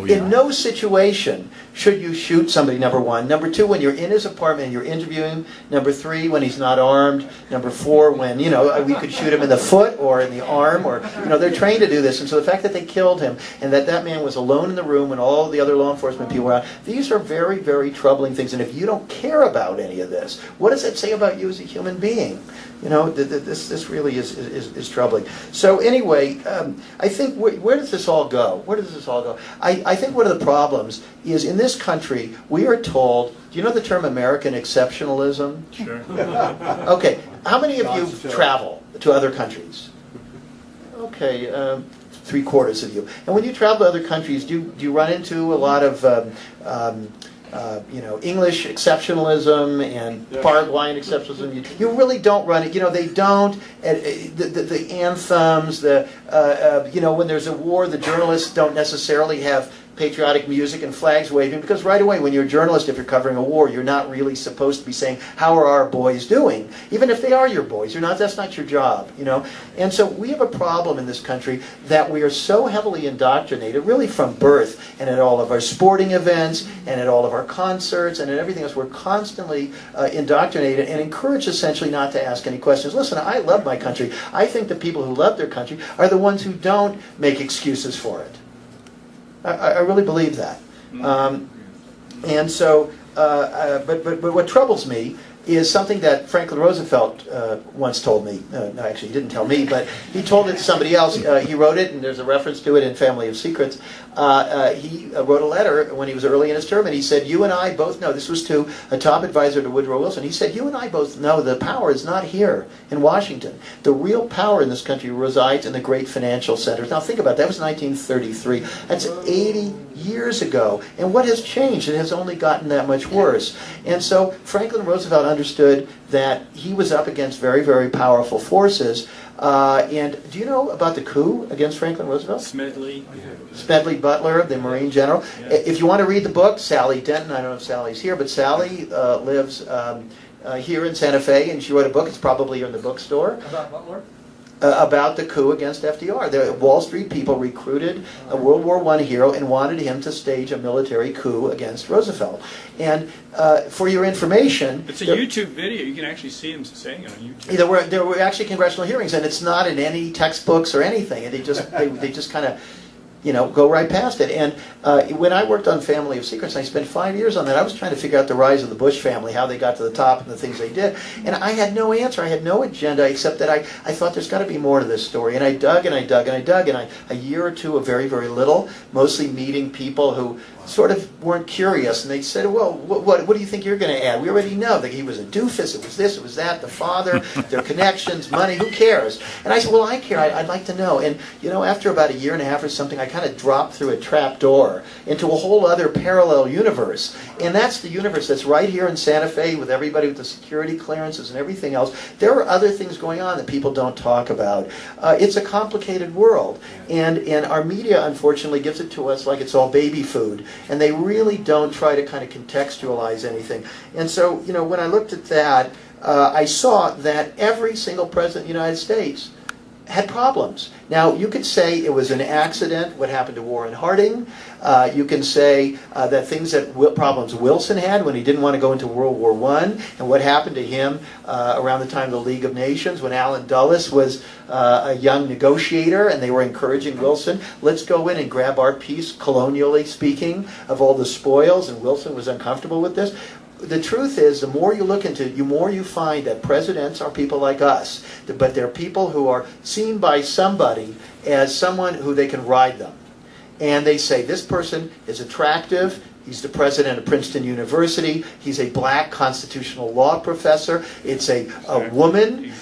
in no situation should you shoot somebody, number one. Number two, when you're in his apartment and you're interviewing him. Number three, when he's not armed. Number four, when, we could shoot him in the foot or in the arm, or, they're trained to do this. And so the fact that they killed him and that man was alone in the room when all the other law enforcement people were out, these are very, very troubling things. And if you don't care about any of this, what does that say about you as a human being? This really is troubling. So anyway, I think where does this all go? I think one of the problems is in this country we are told. Do you know the term American exceptionalism? Sure. Okay. How many of you travel to other countries? Okay. 3/4 of you. And when you travel to other countries, do you run into a lot of English exceptionalism and Paraguayan exceptionalism? You really don't run it. They don't. The anthems, when there's a war, the journalists don't necessarily have patriotic music and flags waving, because right away when you're a journalist, if you're covering a war, you're not really supposed to be saying, how are our boys doing? Even if they are your boys, that's not your job, And so we have a problem in this country that we are so heavily indoctrinated, really from birth, and at all of our sporting events, and at all of our concerts, and at everything else, we're constantly indoctrinated and encouraged essentially not to ask any questions. Listen, I love my country. I think the people who love their country are the ones who don't make excuses for it. I really believe that. And so, but what troubles me is something that Franklin Roosevelt once told me. No, actually, he didn't tell me, but he told it to somebody else. He wrote it, and there's a reference to it in Family of Secrets. He wrote a letter when he was early in his term, and he said, you and I both know, this was to a top advisor to Woodrow Wilson, he said, you and I both know the power is not here in Washington. The real power in this country resides in the great financial centers. Now think about it, that was 1933. That's 80 years ago. And what has changed? It has only gotten that much worse. And so Franklin Roosevelt understood that he was up against very, very powerful forces. And do you know about the coup against Franklin Roosevelt? Smedley Butler, the Marine general. Yeah. If you want to read the book, Sally Denton, I don't know if Sally's here, but Sally lives here in Santa Fe, and she wrote a book. It's probably in the bookstore. About Butler? About the coup against FDR. The Wall Street people recruited a World War I hero and wanted him to stage a military coup against Roosevelt. And for your information... It's a YouTube video. You can actually see him saying it on YouTube. There were actually congressional hearings, and it's not in any textbooks or anything. And they just kind of... go right past it. And when I worked on Family of Secrets, and I spent 5 years on that, I was trying to figure out the rise of the Bush family, how they got to the top and the things they did. And I had no answer. I had no agenda, except that I thought there's got to be more to this story. And I dug and I dug and I dug. And a year or two of very, very little, mostly meeting people who sort of weren't curious, and they said, well, what do you think you're going to add? We already know that he was a doofus, it was this, it was that, the father, their connections, money, who cares? And I said, well, I care, I'd like to know. And, after about a year and a half or something, I kind of dropped through a trap door into a whole other parallel universe. And that's the universe that's right here in Santa Fe with everybody with the security clearances and everything else. There are other things going on that people don't talk about. It's a complicated world. And our media, unfortunately, gives it to us like it's all baby food. And they really don't try to kind of contextualize anything. And so, when I looked at that, I saw that every single president of the United States had problems. Now, you could say it was an accident, what happened to Warren Harding. You can say that problems Wilson had when he didn't want to go into World War I, and what happened to him around the time of the League of Nations when Allen Dulles was a young negotiator, and they were encouraging Wilson, let's go in and grab our piece, colonially speaking, of all the spoils, and Wilson was uncomfortable with this. The truth is, the more you look into it, the more you find that presidents are people like us, but they're people who are seen by somebody as someone who they can ride them. And they say, this person is attractive, he's the president of Princeton University, he's a black constitutional law professor, it's a woman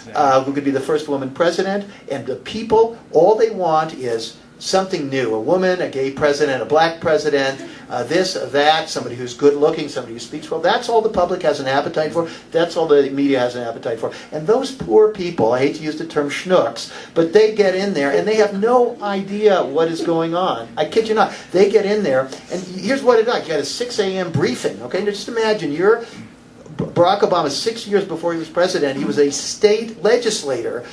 who could be the first woman president, and the people, all they want is something new, a woman, a gay president, a black president, this, that, somebody who's good looking, somebody who speaks well. That's all the public has an appetite for. That's all the media has an appetite for. And those poor people, I hate to use the term schnooks, but they get in there and they have no idea what is going on. I kid you not. They get in there, and here's what it's like. You got a 6 a.m. briefing, okay? Now just imagine you're Barack Obama, 6 years before he was president, he was a state legislator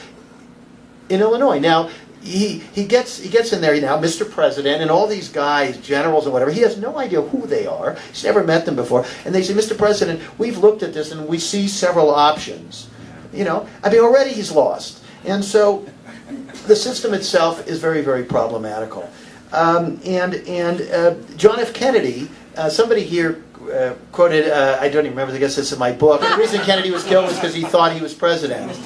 in Illinois. Now, he gets in there now, Mr. President, and all these guys, generals and whatever, he has no idea who they are. He's never met them before. And they say, Mr. President, we've looked at this and we see several options. Already he's lost. And so the system itself is very, very problematical. John F. Kennedy, somebody here quoted, I don't even remember, I guess this is in my book, the reason Kennedy was killed was because he thought he was president.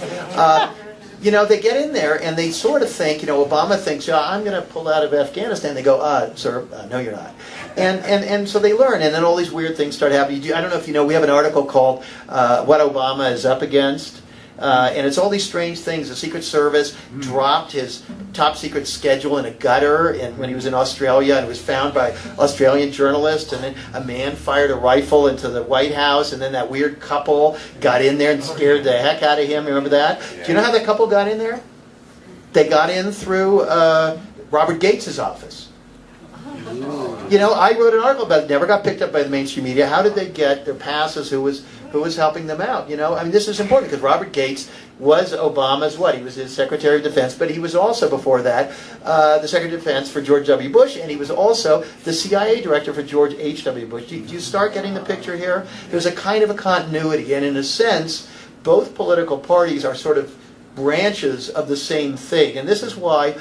They get in there and they sort of think, Obama thinks, I'm going to pull out of Afghanistan. They go, sir, no, you're not. And so they learn, and then all these weird things start happening. I don't know if you know, we have an article called What Obama is Up Against. And it's all these strange things. The Secret Service dropped his top secret schedule in a gutter when he was in Australia, and it was found by Australian journalists, and then a man fired a rifle into the White House, and then that weird couple got in there and scared the heck out of him. Remember that? Do you know how that couple got in there? They got in through Robert Gates' office. I wrote an article about it. Never got picked up by the mainstream media. How did they get their passes? Who was helping them out? This is important because Robert Gates was Obama's what? He was his Secretary of Defense, but he was also, before that, the Secretary of Defense for George W. Bush, and he was also the CIA Director for George H.W. Bush. Do you start getting the picture here? There's a kind of a continuity, and in a sense, both political parties are sort of branches of the same thing. And this is why,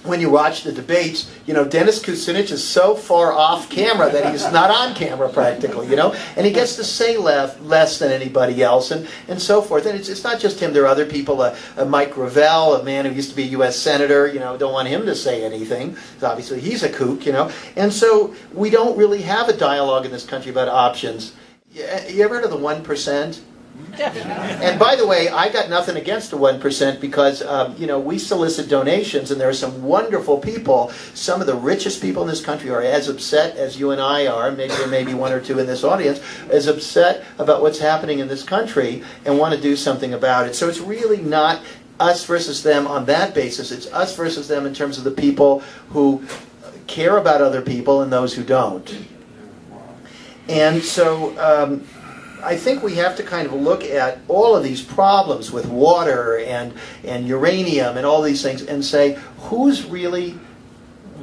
when you watch the debates, Dennis Kucinich is so far off camera that he's not on camera practically, and he gets to say less than anybody else, and so forth. And it's not just him. There are other people, Mike Gravel, a man who used to be a U.S. Senator, don't want him to say anything. Obviously, he's a kook, And so we don't really have a dialogue in this country about options. You ever heard of the 1%? And by the way, I got nothing against the 1% because, we solicit donations, and there are some wonderful people. Some of the richest people in this country are as upset as you and I are, maybe there may be one or two in this audience, as upset about what's happening in this country and want to do something about it. So it's really not us versus them on that basis. It's us versus them in terms of the people who care about other people and those who don't. And so I think we have to kind of look at all of these problems with water and uranium and all these things and say, who's really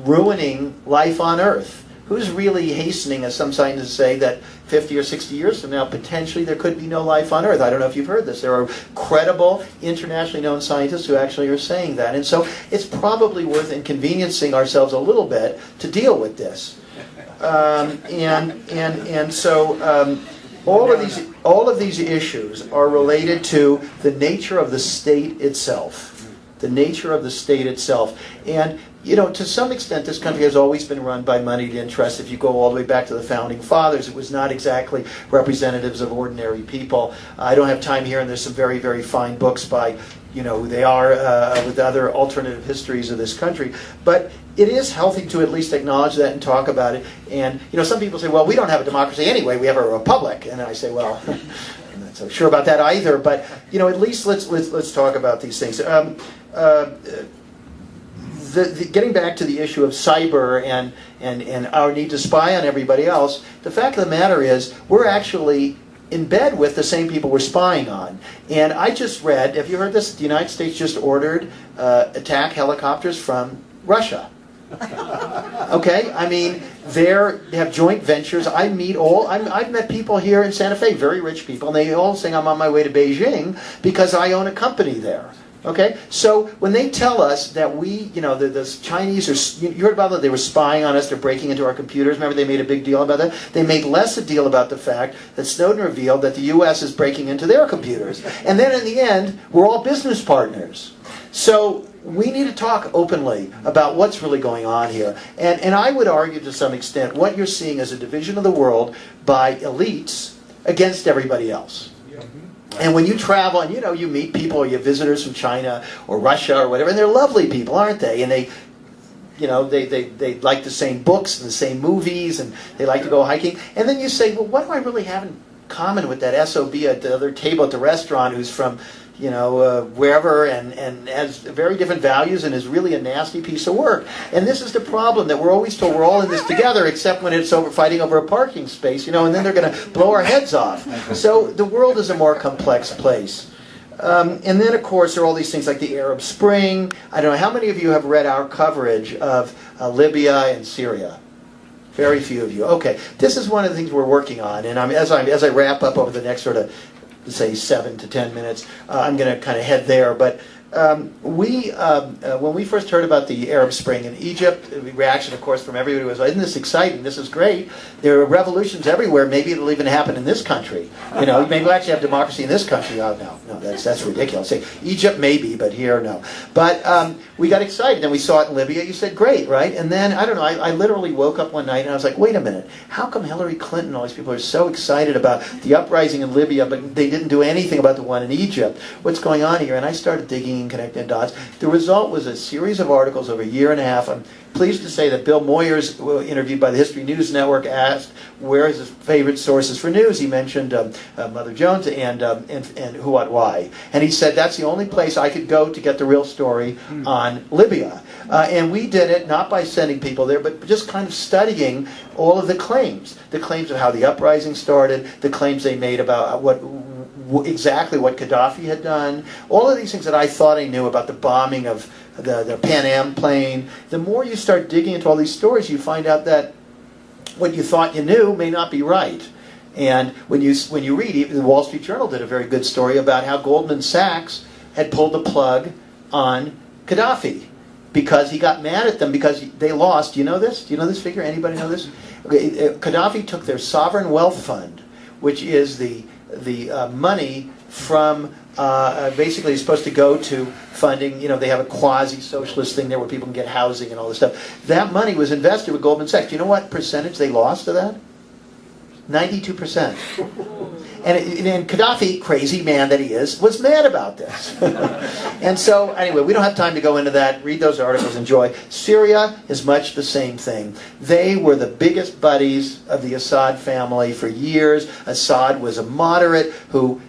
ruining life on Earth? Who's really hastening, as some scientists say, that 50 or 60 years from now, potentially there could be no life on Earth? I don't know if you've heard this. There are credible, internationally known scientists who actually are saying that. And so it's probably worth inconveniencing ourselves a little bit to deal with this. So all of these issues are related to the nature of the state itself. the nature of the state itself. And, you know, to some extent, this country has always been run by moneyed interests. If you go all the way back to the Founding Fathers, it was not exactly representatives of ordinary people. I don't have time here, and there's some very, very fine books by, you know, who they are with other alternative histories of this country. But it is healthy to at least acknowledge that and talk about it. And, you know, some people say, well, we don't have a democracy anyway, we have a republic. And I say, well, I'm not so sure about that either. But, you know, at least let's talk about these things. Getting back to the issue of cyber and our need to spy on everybody else, the fact of the matter is we're actually in bed with the same people we're spying on. And I just read, have you heard this? The United States just ordered attack helicopters from Russia. Okay, I mean, they have joint ventures. I've met people here in Santa Fe, very rich people, and they all saying I'm on my way to Beijing because I own a company there. Okay, so when they tell us that we, you know, the Chinese are, you heard about that, they were spying on us, they're breaking into our computers. Remember they made a big deal about that? They made less a deal about the fact that Snowden revealed that the U.S. is breaking into their computers. And then in the end, we're all business partners. So we need to talk openly about what's really going on here. And I would argue to some extent what you're seeing is a division of the world by elites against everybody else. And when you travel and, you know, you meet people or you have visitors from China or Russia or whatever, and they're lovely people, aren't they? And they, you know, they like the same books and the same movies and they like to go hiking. And then you say, well, what do I really have in common with that SOB at the other table at the restaurant who's from, you know, wherever and has very different values and is really a nasty piece of work. And this is the problem, that we're always told we're all in this together except when it's over fighting over a parking space, you know, and then they're going to blow our heads off. So the world is a more complex place. And then, of course, there are all these things like the Arab Spring. I don't know, how many of you have read our coverage of Libya and Syria? Very few of you. Okay, this is one of the things we're working on. And as I wrap up over the next sort of, say, 7 to 10 minutes, I'm going to kind of head there. But when we first heard about the Arab Spring in Egypt, the reaction, of course, from everybody was, isn't this exciting? This is great. There are revolutions everywhere. Maybe it'll even happen in this country. You know, maybe we'll actually have democracy in this country. Oh, no, that's ridiculous. Say, Egypt maybe, but here, no. But we got excited, and we saw it in Libya. You said, great, right? And then, I don't know, I literally woke up one night, and I was like, wait a minute. How come Hillary Clinton and all these people are so excited about the uprising in Libya, but they didn't do anything about the one in Egypt? What's going on here? And I started digging and connecting dots. The result was a series of articles over a year and a half. I'm pleased to say that Bill Moyers, interviewed by the History News Network, asked where is his favorite sources for news. He mentioned Mother Jones and Who, What, Why. And he said that's the only place I could go to get the real story on Libya. And we did it not by sending people there, but just kind of studying all of the claims of how the uprising started, the claims they made about exactly what Gaddafi had done, all of these things that I thought I knew about the bombing of the Pan Am plane. The more you start digging into all these stories, you find out that what you thought you knew may not be right. And when you read, even the Wall Street Journal did a very good story about how Goldman Sachs had pulled the plug on Gaddafi because he got mad at them because they lost. Do you know this? Do you know this figure? Anybody know this? Gaddafi took their sovereign wealth fund, which is the money from basically is supposed to go to funding, you know, they have a quasi-socialist thing there where people can get housing and all this stuff. That money was invested with Goldman Sachs. Do you know what percentage they lost of that? 92%. And Gaddafi, crazy man that he is, was mad about this. And so, anyway, we don't have time to go into that. Read those articles, enjoy. Syria is much the same thing. They were the biggest buddies of the Assad family for years. Assad was a moderate who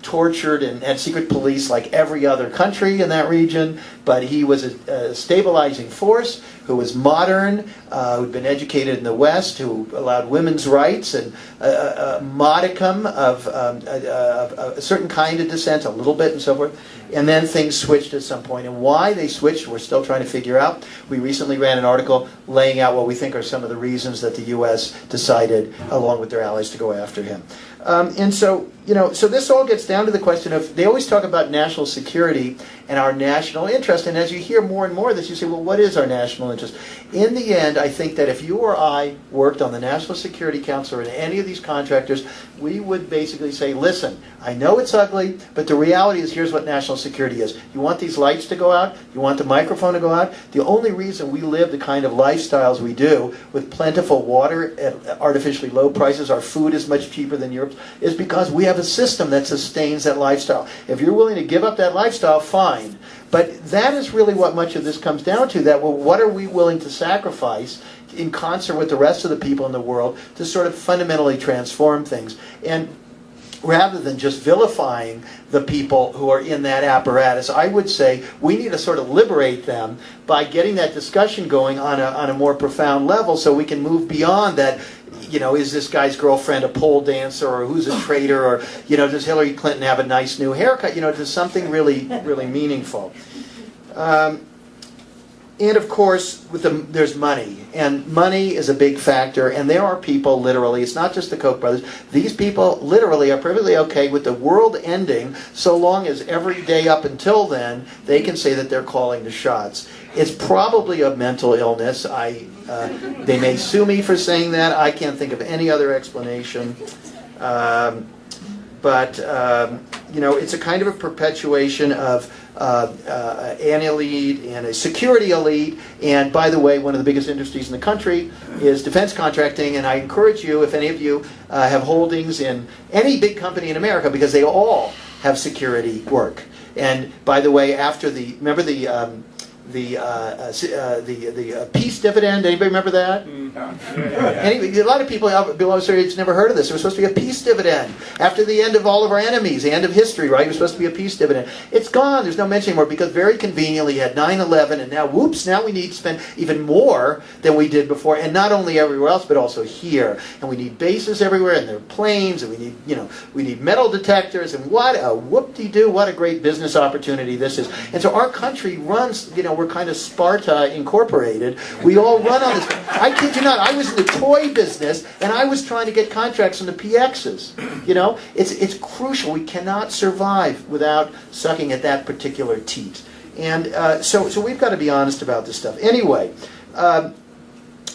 tortured and had secret police like every other country in that region, but he was a stabilizing force who was modern, who'd been educated in the West, who allowed women's rights and a modicum of a certain kind of dissent, a little bit and so forth. And then things switched at some point. And why they switched, we're still trying to figure out. We recently ran an article laying out what we think are some of the reasons that the U.S. decided, along with their allies, to go after him. And so, you know, so this all gets down to the question of, they always talk about national security and our national interest. And as you hear more and more of this, you say, well, what is our national interest. In the end, I think that if you or I worked on the National Security Council or in any of these contractors, we would basically say, listen, I know it's ugly, but the reality is here's what national security is. You want these lights to go out? You want the microphone to go out? The only reason we live the kind of lifestyles we do, with plentiful water at artificially low prices, our food is much cheaper than Europe's, is because we have a system that sustains that lifestyle. If you're willing to give up that lifestyle, fine. But that is really what much of this comes down to, that, well, what are we willing to sacrifice in concert with the rest of the people in the world to sort of fundamentally transform things? And rather than just vilifying the people who are in that apparatus, I would say we need to sort of liberate them by getting that discussion going on a more profound level, so we can move beyond that. You know, is this guy's girlfriend a pole dancer, or who's a traitor, or, you know, does Hillary Clinton have a nice new haircut? You know, to something really, really meaningful. And of course, there's money. And money is a big factor. And there are people, literally, it's not just the Koch brothers, these people literally are perfectly okay with the world ending, so long as every day up until then, they can say that they're calling the shots. It's probably a mental illness. They may sue me for saying that. I can't think of any other explanation. But you know, it's a kind of a perpetuation of an elite and a security elite. And by the way, one of the biggest industries in the country is defense contracting. And I encourage you, if any of you have holdings in any big company in America, because they all have security work. And by the way, after remember the peace dividend? Anybody remember that? A lot of people below certain age never heard of this. There was supposed to be a peace dividend after the end of all of our enemies, the end of history, right? It was supposed to be a peace dividend. It's gone. There's no mention anymore, because very conveniently you had 9/11, and now, whoops, now we need to spend even more than we did before, and not only everywhere else, but also here. And we need bases everywhere, and there are planes, and we need, you know, we need metal detectors, and what a whoop-de-doo, what a great business opportunity this is. And so our country runs, you know, we're kind of Sparta Incorporated. We all run on this. I kid you not, I was in the toy business, and I was trying to get contracts on the PXs. You know, it's crucial. We cannot survive without sucking at that particular teat. And so we've got to be honest about this stuff. Anyway,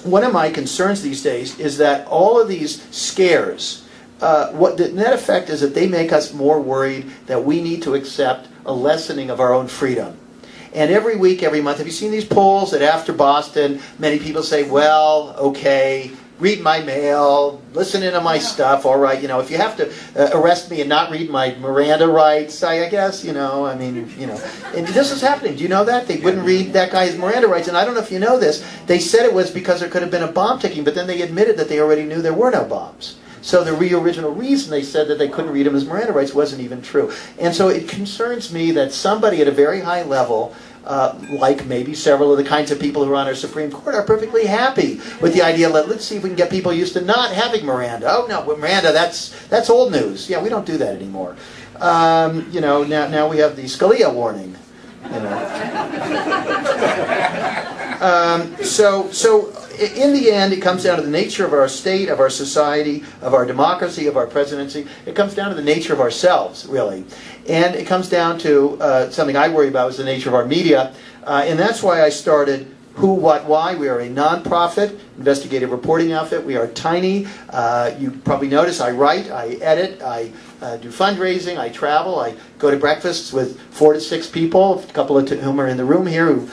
one of my concerns these days is that all of these scares, what the net effect is that they make us more worried that we need to accept a lessening of our own freedom. And every week, every month, have you seen these polls that after Boston, many people say, well, okay, read my mail, listen in on my stuff, all right, you know, if you have to arrest me and not read my Miranda rights, I guess, you know, I mean, you know. And this is happening. Do you know that? They wouldn't read that guy's Miranda rights. And I don't know if you know this. They said it was because there could have been a bomb ticking, but then they admitted that they already knew there were no bombs. So the original reason they said that they couldn't read him as Miranda rights wasn't even true. And so it concerns me that somebody at a very high level, like maybe several of the kinds of people who are on our Supreme Court, are perfectly happy with the idea that let's see if we can get people used to not having Miranda. Oh no, Miranda, that's old news. Yeah, we don't do that anymore. You know, now we have the Scalia warning. You know. So in the end, it comes down to the nature of our state, of our society, of our democracy, of our presidency. It comes down to the nature of ourselves, really. And it comes down to something I worry about, is the nature of our media. And that's why I started Who, What, Why. We are a non-profit investigative reporting outfit. We are tiny. You probably notice I write, I edit, I do fundraising, I travel, I go to breakfasts with 4 to 6 people, a couple of whom are in the room here, who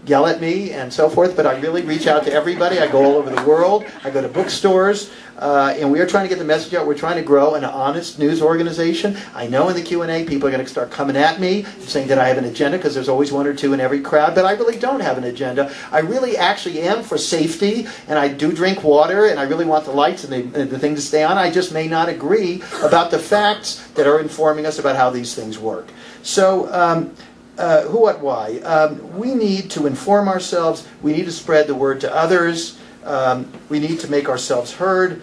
yell at me and so forth, but I really reach out to everybody. I go all over the world. I go to bookstores, and we are trying to get the message out. We're trying to grow an honest news organization. I know in the Q&A people are going to start coming at me saying that I have an agenda, because there's always 1 or 2 in every crowd, but I really don't have an agenda. I really actually am for safety, and I do drink water, and I really want the lights and the thing to stay on. I just may not agree about the facts that are informing us about how these things work. So, Who, What, Why. We need to inform ourselves. We need to spread the word to others. We need to make ourselves heard.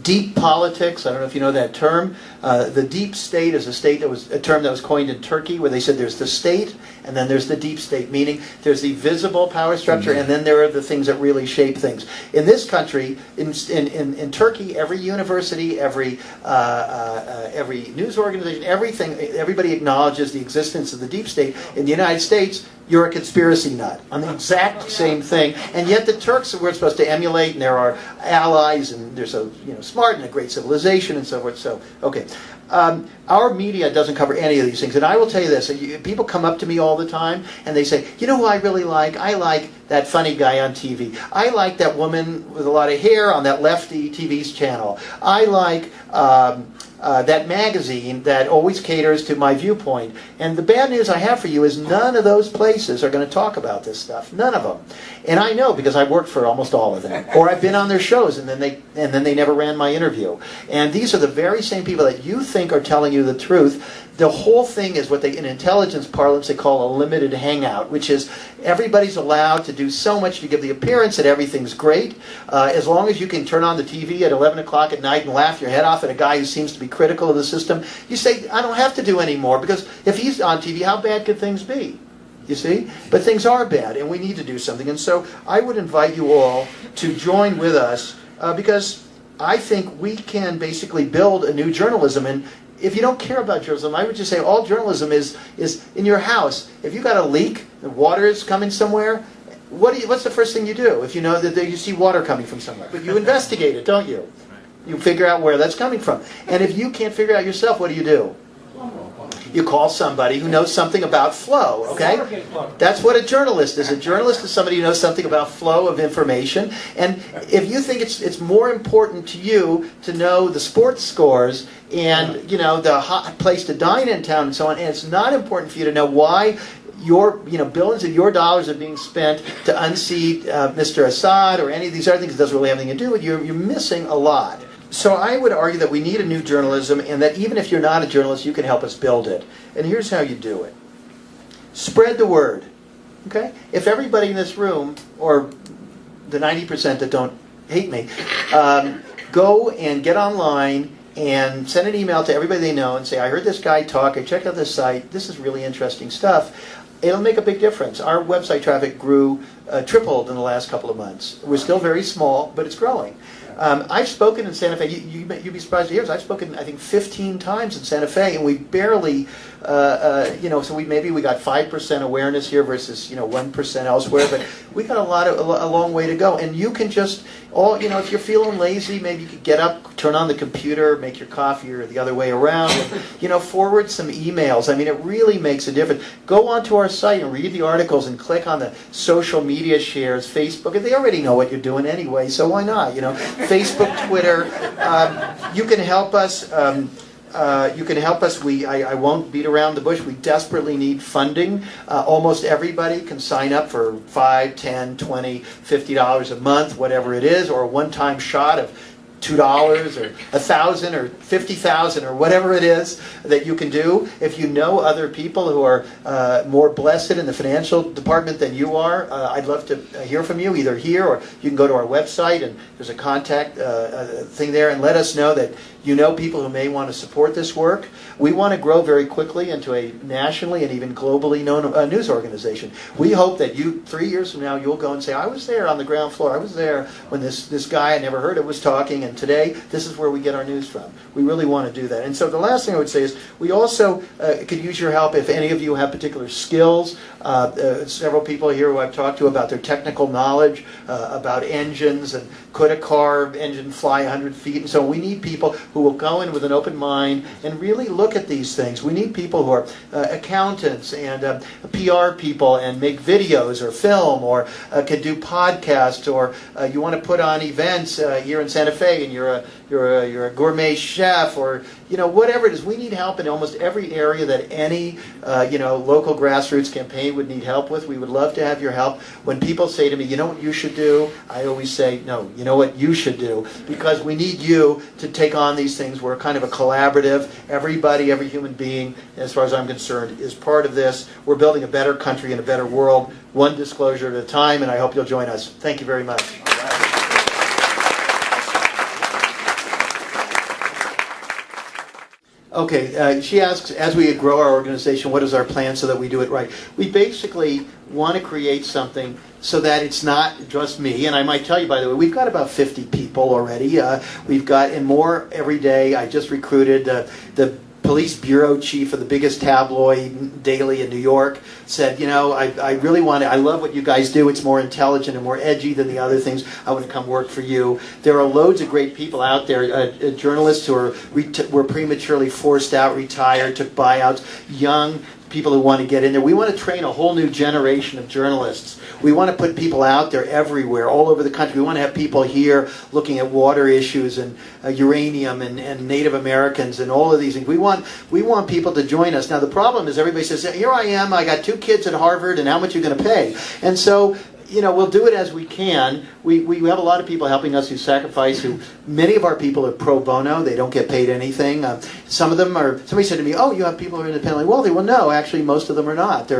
Deep politics, I don't know if you know that term. The deep state is a term that was coined in Turkey, where they said there's the state and then there's the deep state, meaning there's the visible power structure and then there are the things that really shape things. In this country, in Turkey, every university, every news organization, everybody acknowledges the existence of the deep state. In the United States, you're a conspiracy nut on the exact same thing. And yet the Turks we're supposed to emulate, and they're our allies, and they're so smart and a great civilization and so forth. So, okay. Our media doesn't cover any of these things. And I will tell you this, people come up to me all the time and they say, you know who I really like? I like that funny guy on TV. I like that woman with a lot of hair on that lefty TV's channel. I like that magazine that always caters to my viewpoint. And the bad news I have for you is none of those places are going to talk about this stuff. None of them. And I know because I've worked for almost all of them. Or I've been on their shows and then they never ran my interview. And these are the very same people that you think are telling you the truth. The whole thing is what they, in intelligence parlance, they call a limited hangout, which is everybody's allowed to do so much to give the appearance that everything's great. As long as you can turn on the TV at 11 o'clock at night and laugh your head off at a guy who seems to be critical of the system, you say, I don't have to do any more, because if he's on TV, how bad could things be? You see? But things are bad, and we need to do something. And so I would invite you all to join with us, because I think we can basically build a new journalism. And if you don't care about journalism, I would just say all journalism is in your house. If you got a leak, the water is coming somewhere, what's the first thing you do if you know that you see water coming from somewhere? But you investigate it, don't you? You figure out where that's coming from. And if you can't figure it out yourself, what do? You call somebody who knows something about flow, okay? That's what a journalist is. A journalist is somebody who knows something about flow of information. And if you think it's more important to you to know the sports scores and, the hot place to dine in town and so on, and it's not important for you to know why billions of your dollars are being spent to unseat Mr. Assad or any of these other things that doesn't really have anything to do with you, you're missing a lot. So I would argue that we need a new journalism, and that even if you're not a journalist, you can help us build it. And here's how you do it. Spread the word. Okay? If everybody in this room, or the 90% that don't hate me, go and get online and send an email to everybody they know and say, I heard this guy talk, I checked out this site, this is really interesting stuff. It'll make a big difference. Our website traffic grew, tripled in the last couple of months. We're still very small, but it's growing. I've spoken in Santa Fe. You'd be surprised to hear this. I've spoken, I think, 15 times in Santa Fe, and we barely, so maybe we got 5% awareness here versus 1% elsewhere. But we got a long way to go. And you can just if you're feeling lazy, maybe you could get up, turn on the computer, make your coffee, or the other way around, and forward some emails. I mean, it really makes a difference. Go onto our site and read the articles and click on the social media shares, Facebook. And they already know what you're doing anyway, so why not? Facebook, Twitter. You can help us. I won't beat around the bush. We desperately need funding. Almost everybody can sign up for $5, $10, $20, $50 a month, whatever it is, or a one-time shot of $2 or $1,000 or $50,000 or whatever it is that you can do. If you know other people who are more blessed in the financial department than you are, I'd love to hear from you, either here or you can go to our website and there's a contact thing there, and let us know that you know people who may want to support this work. We want to grow very quickly into a nationally and even globally known news organization. We hope that 3 years from now you'll go and say, I was there on the ground floor. I was there when this guy I never heard of was talking, and today this is where we get our news from. We really want to do that. And so the last thing I would say is we also could use your help if any of you have particular skills. Several people here who I've talked to about their technical knowledge, about engines, and could a car engine fly 100 feet? And so we need people who will go in with an open mind and really look at these things. We need people who are accountants and PR people and make videos or film or could do podcasts, or you want to put on events here in Santa Fe and you're a gourmet chef, or whatever it is. We need help in almost every area that any local grassroots campaign would need help with. We would love to have your help. When people say to me, you know what you should do, I always say, no, you know what you should do, because we need you to take on these things. We're kind of a collaborative. Everybody, every human being, as far as I'm concerned, is part of this. We're building a better country and a better world, one disclosure at a time, and I hope you'll join us. Thank you very much. Okay, she asks, as we grow our organization, what is our plan so that we do it right? We basically want to create something so that it's not just me. And I might tell you, by the way, we've got about 50 people already. We've got, and more every day. I just recruited the police bureau chief of the biggest tabloid daily in New York said, I really want to, I love what you guys do. It's more intelligent and more edgy than the other things. I want to come work for you. There are loads of great people out there, journalists who were prematurely forced out, retired, took buyouts, young people who want to get in there. We want to train a whole new generation of journalists. We want to put people out there everywhere, all over the country. We want to have people here looking at water issues and uranium and Native Americans and all of these things. We want people to join us. Now the problem is everybody says, here I am, I got 2 kids at Harvard, and how much are you going to pay? And so, we'll do it as we can. We have a lot of people helping us who sacrifice, many of our people are pro bono. They don't get paid anything. Some of them are, somebody said to me, oh, you have people who are independently wealthy. Well, no, actually, most of them are not.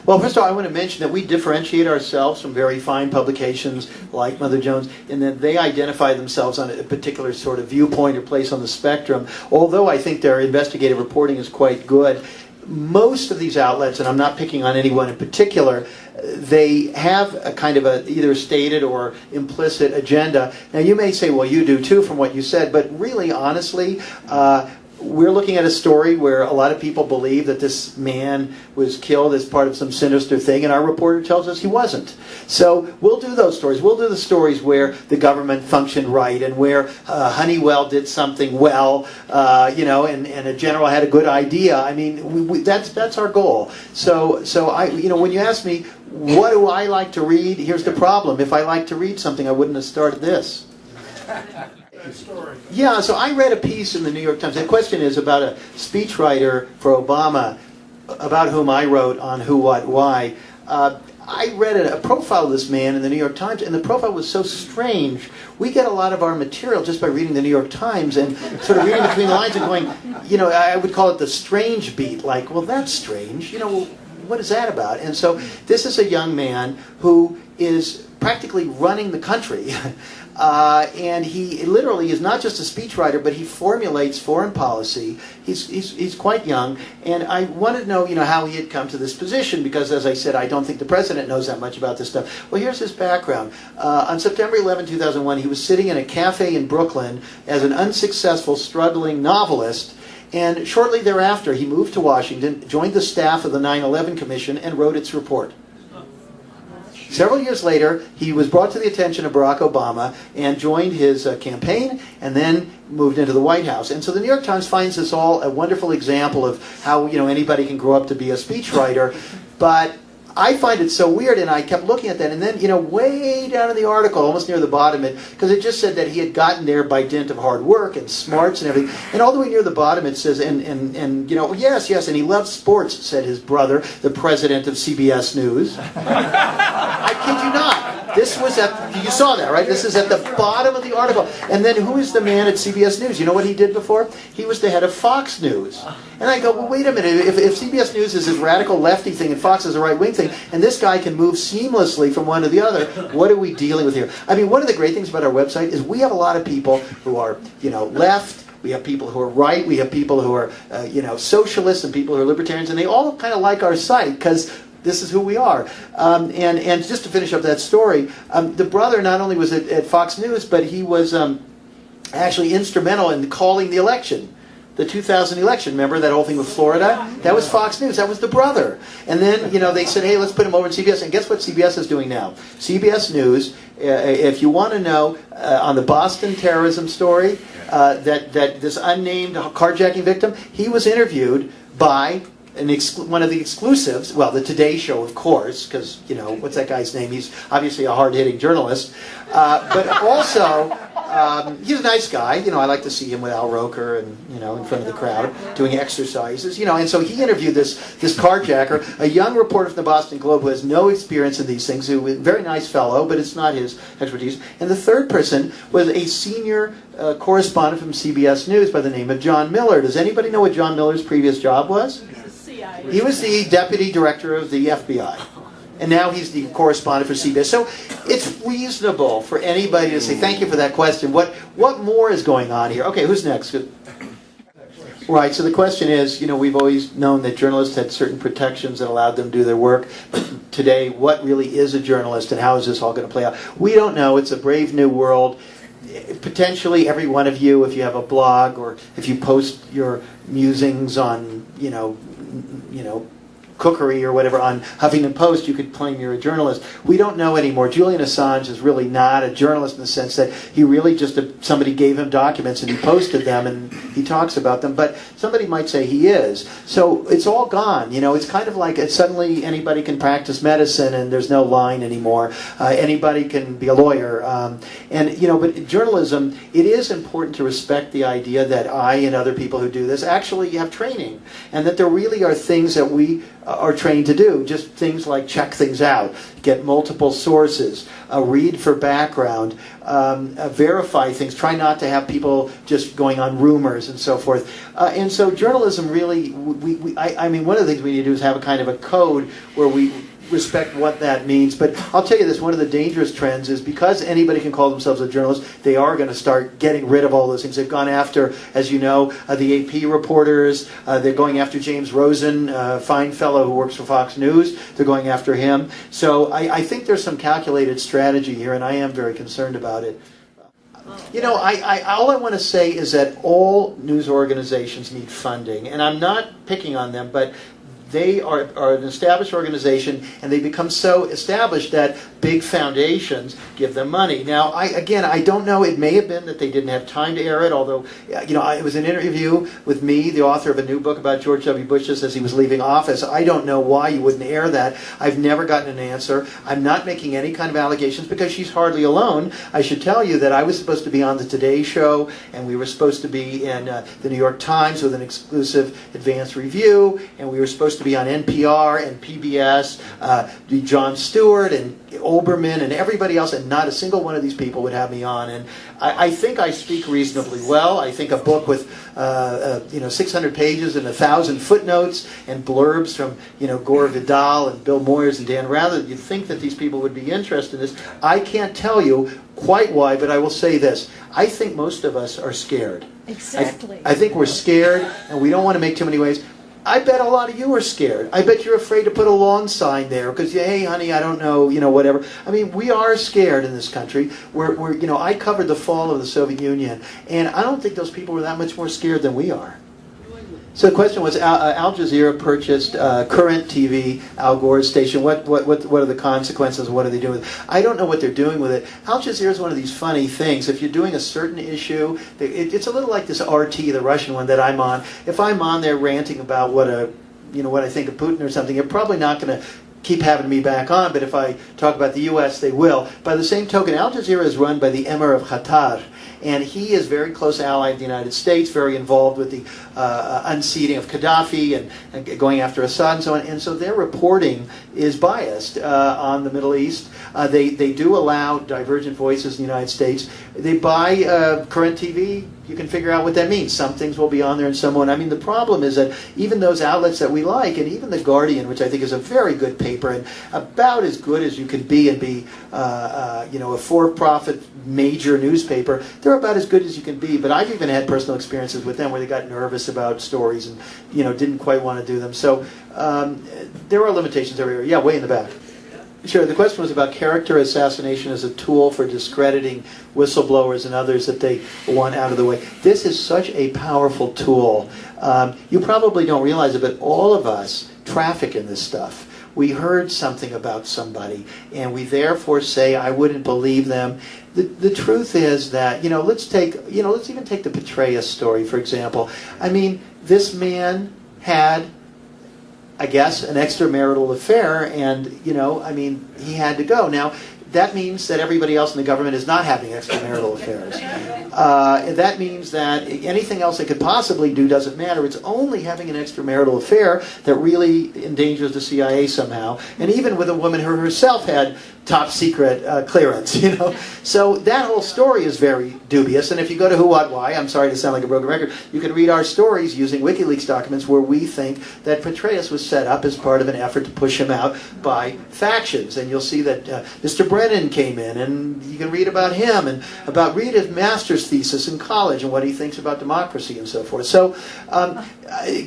Well, first of all, I want to mention that we differentiate ourselves from very fine publications like Mother Jones in that they identify themselves on a particular sort of viewpoint or place on the spectrum. Although I think their investigative reporting is quite good, most of these outlets, and I'm not picking on anyone in particular, they have a kind of a either stated or implicit agenda. Now you may say, well, you do too from what you said, but really, honestly, we're looking at a story where a lot of people believe that this man was killed as part of some sinister thing, and our reporter tells us he wasn't. So we'll do those stories. We'll do the stories where the government functioned right and where Honeywell did something well, and a general had a good idea. I mean, that's our goal. So when you ask me, what do I like to read? Here's the problem. If I like to read something, I wouldn't have started this. Yeah, so I read a piece in the New York Times. The question is about a speechwriter for Obama, about whom I wrote on Who, What, Why. I read a profile of this man in the New York Times, and the profile was so strange. We get a lot of our material just by reading the New York Times and sort of reading between the lines and going, I would call it the strange beat. Like, well, that's strange. What is that about? And so this is a young man who is practically running the country. And he literally is not just a speechwriter, but he formulates foreign policy. He's quite young, and I wanted to know, how he had come to this position, because, as I said, I don't think the president knows that much about this stuff. Well, here's his background. On September 11, 2001, he was sitting in a cafe in Brooklyn as an unsuccessful, struggling novelist, and shortly thereafter, he moved to Washington, joined the staff of the 9/11 Commission, and wrote its report. Several years later, he was brought to the attention of Barack Obama and joined his campaign and then moved into the White House. And so the New York Times finds this all a wonderful example of how anybody can grow up to be a speechwriter. But I find it so weird, and I kept looking at that, and then, way down in the article, almost near the bottom, because it just said that he had gotten there by dint of hard work and smarts and everything, and all the way near the bottom it says, yes, and he loves sports, said his brother, the president of CBS News. I kid you not. This was you saw that, right? This is at the bottom of the article. And then who is the man at CBS News? You know what he did before? He was the head of Fox News. And I go, well, wait a minute. If CBS News is this radical lefty thing and Fox is a right-wing thing, and this guy can move seamlessly from one to the other, what are we dealing with here? I mean, one of the great things about our website is we have a lot of people who are, left. We have people who are right. We have people who are, socialists and people who are libertarians, and they all kind of like our site because this is who we are. And just to finish up that story, the brother not only was at Fox News, but he was actually instrumental in calling the election. The 2000 election, remember that whole thing with Florida? That was Fox News. That was the brother. And then, they said, hey, let's put him over at CBS. And guess what CBS is doing now? CBS News, if you want to know, on the Boston terrorism story, that this unnamed carjacking victim, he was interviewed by one of the exclusives, well, the Today Show, of course, because, what's that guy's name? He's obviously a hard-hitting journalist. But also, he's a nice guy. I like to see him with Al Roker and, in front of the crowd doing exercises. And so he interviewed this carjacker, a young reporter from the Boston Globe who has no experience in these things, who is a very nice fellow, but it's not his expertise. And the third person was a senior correspondent from CBS News by the name of John Miller. Does anybody know what John Miller's previous job was? He was the deputy director of the FBI. And now he's the correspondent for CBS. So it's reasonable for anybody to say, thank you for that question. What more is going on here? Okay, who's next? Right, so the question is, we've always known that journalists had certain protections that allowed them to do their work. But today, what really is a journalist and how is this all going to play out? We don't know. It's a brave new world. potentially every one of you, if you have a blog or if you post your musings on, cookery or whatever on Huffington Post, you could claim you're a journalist. We don't know anymore. Julian Assange is really not a journalist in the sense that he really somebody gave him documents and he posted them and he talks about them, but somebody might say he is. So it's all gone. It's kind of like suddenly anybody can practice medicine and there's no line anymore. Anybody can be a lawyer. But journalism, it is important to respect the idea that I and other people who do this actually have training, and that there really are things that we are trained to do. Just things like check things out, get multiple sources, read for background, verify things, try not to have people just going on rumors and so forth. And so journalism really, one of the things we need to do is have a kind of a code where we respect what that means. But I'll tell you this, one of the dangerous trends is because anybody can call themselves a journalist, they are going to start getting rid of all those things. They've gone after, as you know, the AP reporters. They're going after James Rosen, a fine fellow who works for Fox News. They're going after him. So I think there's some calculated strategy here, and I am very concerned about it. All I want to say is that all news organizations need funding, and I'm not picking on them, but they are an established organization, and they become so established that big foundations give them money. Now, I don't know. It may have been that they didn't have time to air it, although, it was an interview with me, the author of a new book about George W. Bush just as he was leaving office. I don't know why you wouldn't air that. I've never gotten an answer. I'm not making any kind of allegations because she's hardly alone. I should tell you that I was supposed to be on the Today Show, and we were supposed to be in the New York Times with an exclusive advance review, and we were supposed to be on NPR and PBS, Jon Stewart and Olbermann and everybody else, and not a single one of these people would have me on. And I think I speak reasonably well. I think a book with 600 pages and 1,000 footnotes and blurbs from Gore Vidal and Bill Moyers and Dan Rather, you'd think that these people would be interested in this. I can't tell you quite why, but I will say this. I think most of us are scared. Exactly. I think we're scared, and we don't want to make too many waves. I bet a lot of you are scared. I bet you're afraid to put a lawn sign there because, hey, honey, I don't know, whatever. I mean, we are scared in this country. I covered the fall of the Soviet Union, and I don't think those people were that much more scared than we are. So the question was, Al Jazeera purchased Current TV, Al Gore's station. What are the consequences? What are they doing with it? I don't know what they're doing with it. Al Jazeera is one of these funny things. If you're doing a certain issue, it's a little like this RT, the Russian one that I'm on. If I'm on there ranting about what I think of Putin or something, you're probably not going to keep having me back on. But if I talk about the U.S., they will. By the same token, Al Jazeera is run by the Emir of Qatar. And he is a very close ally of the United States, very involved with the unseating of Gaddafi and going after Assad and so on. And so their reporting is biased on the Middle East. They do allow divergent voices in the United States. They buy Current TV. You can figure out what that means. Some things will be on there and some won't. I mean, the problem is that even those outlets that we like, and even The Guardian, which I think is a very good paper and about as good as you can be and be a for-profit major newspaper, they're about as good as you can be. But I've even had personal experiences with them where they got nervous about stories and didn't quite want to do them. So there are limitations everywhere. Yeah, way in the back. Sure. The question was about character assassination as a tool for discrediting whistleblowers and others that they want out of the way. This is such a powerful tool. You probably don't realize it, but all of us traffic in this stuff. We heard something about somebody, and we therefore say, I wouldn't believe them. The truth is that, let's even take the Petraeus story, for example. I mean, this man had, I guess, an extramarital affair, and, he had to go. Now, that means that everybody else in the government is not having extramarital affairs. That means that anything else they could possibly do doesn't matter. It's only having an extramarital affair that really endangers the CIA somehow. And even with a woman who herself had top secret clearance, So that whole story is very dubious. And if you go to Who, What, Why, I'm sorry to sound like a broken record, you can read our stories using WikiLeaks documents where we think that Petraeus was set up as part of an effort to push him out by factions. And you'll see that Mr. Brennan came in, and you can read about him and about Rita Masters master's thesis in college and what he thinks about democracy and so forth. So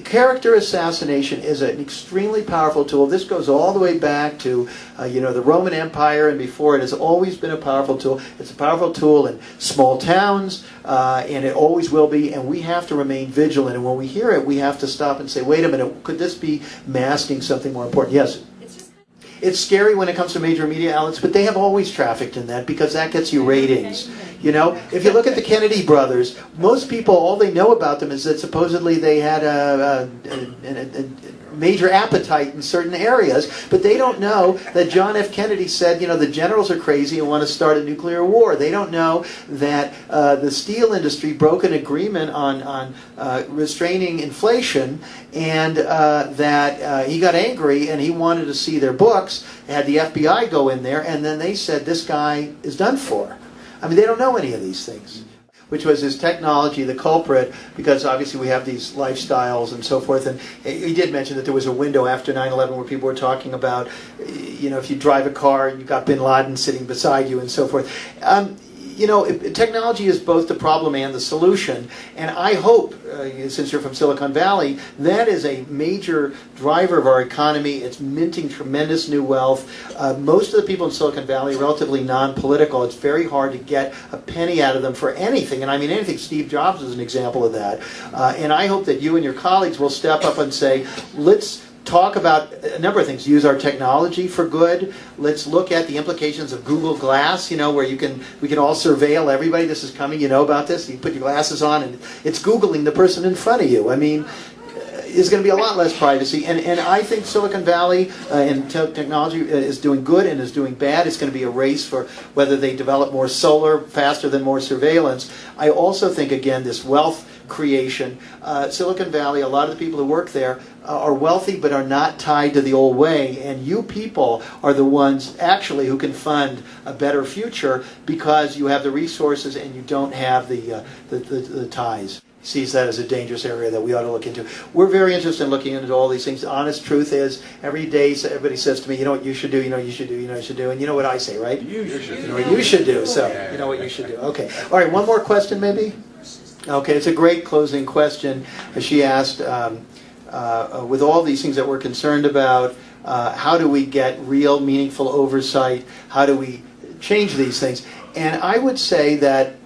character assassination is an extremely powerful tool. This goes all the way back to the Roman Empire and before. It has always been a powerful tool. It's a powerful tool in small towns, and it always will be, and we have to remain vigilant. And when we hear it, we have to stop and say, wait a minute, could this be masking something more important? Yes? It's scary when it comes to major media outlets, but they have always trafficked in that because that gets you ratings. You know, if you look at the Kennedy brothers, most people, all they know about them is that supposedly they had a major appetite in certain areas, but they don't know that John F. Kennedy said, the generals are crazy and want to start a nuclear war. They don't know that the steel industry broke an agreement on restraining inflation, and that he got angry and he wanted to see their books, had the FBI go in there, and then they said, this guy is done for. I mean, they don't know any of these things. Which was his technology, the culprit, because obviously we have these lifestyles and so forth. And he did mention that there was a window after 9/11 where people were talking about, if you drive a car, you got bin Laden sitting beside you and so forth. Technology is both the problem and the solution. And I hope, since you're from Silicon Valley, that is a major driver of our economy. It's minting tremendous new wealth. Most of the people in Silicon Valley are relatively non-political. It's very hard to get a penny out of them for anything. And I mean anything. Steve Jobs is an example of that. And I hope that you and your colleagues will step up and say, let's talk about a number of things. Use our technology for good. Let's look at the implications of Google Glass, where we can all surveil everybody. This is coming, you know about this. You put your glasses on and it's Googling the person in front of you. I mean, there's going to be a lot less privacy. And I think Silicon Valley and technology is doing good and is doing bad. It's going to be a race for whether they develop more solar faster than more surveillance. I also think, again, this wealth creation. Silicon Valley, a lot of the people who work there are wealthy but are not tied to the old way, and you people are the ones actually who can fund a better future because you have the resources and you don't have the ties. He sees that as a dangerous area that we ought to look into. We're very interested in looking into all these things. The honest truth is, every day everybody says to me, you know what you should do, you should do, you should do, and you know what I say, right? You should do. You know what you should do, so you know what you should do. Okay. All right, one more question maybe? Okay, it's a great closing question. She asked, with all these things that we're concerned about, how do we get real, meaningful oversight? How do we change these things? And I would say that,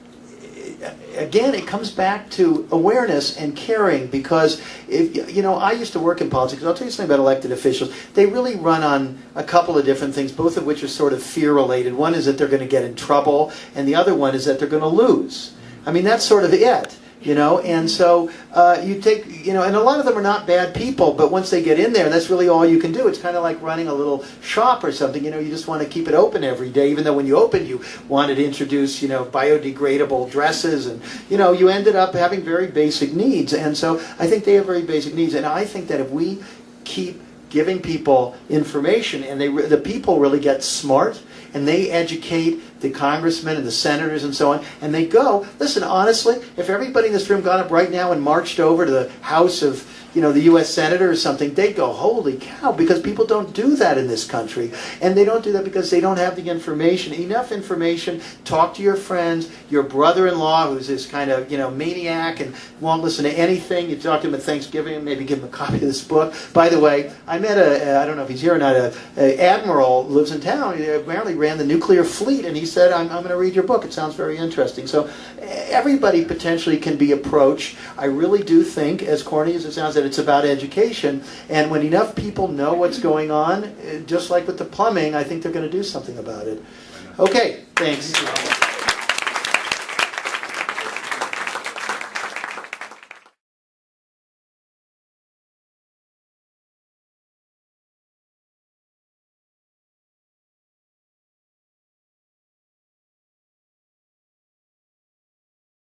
again, it comes back to awareness and caring, because I used to work in politics. I'll tell you something about elected officials. They really run on a couple of different things, both of which are sort of fear-related. One is that they're going to get in trouble, and the other one is that they're going to lose. I mean, that's sort of it. And so you take, and a lot of them are not bad people, but once they get in there, that's really all you can do. It's kind of like running a little shop or something. You just want to keep it open every day, even though when you open, you wanted to introduce, biodegradable dresses, and, you ended up having very basic needs. And so I think they have very basic needs, and I think that if we keep giving people information, and the people really get smart, and they educate the congressmen and the senators and so on, and they go, listen, honestly, if everybody in this room got up right now and marched over to the house of, the U.S. senator or something, they'd go, holy cow, because people don't do that in this country. And they don't do that because they don't have the information. Enough information. Talk to your friends, your brother-in-law, who's this kind of, maniac and won't listen to anything. You talk to him at Thanksgiving and maybe give him a copy of this book. By the way, I met I don't know if he's here or not, a admiral who lives in town. He apparently ran the nuclear fleet, and he said, I'm going to read your book. It sounds very interesting. So everybody potentially can be approached. I really do think, as corny as it sounds, that it's about education, and when enough people know what's going on, just like with the plumbing, I think they're going to do something about it. Okay, thanks.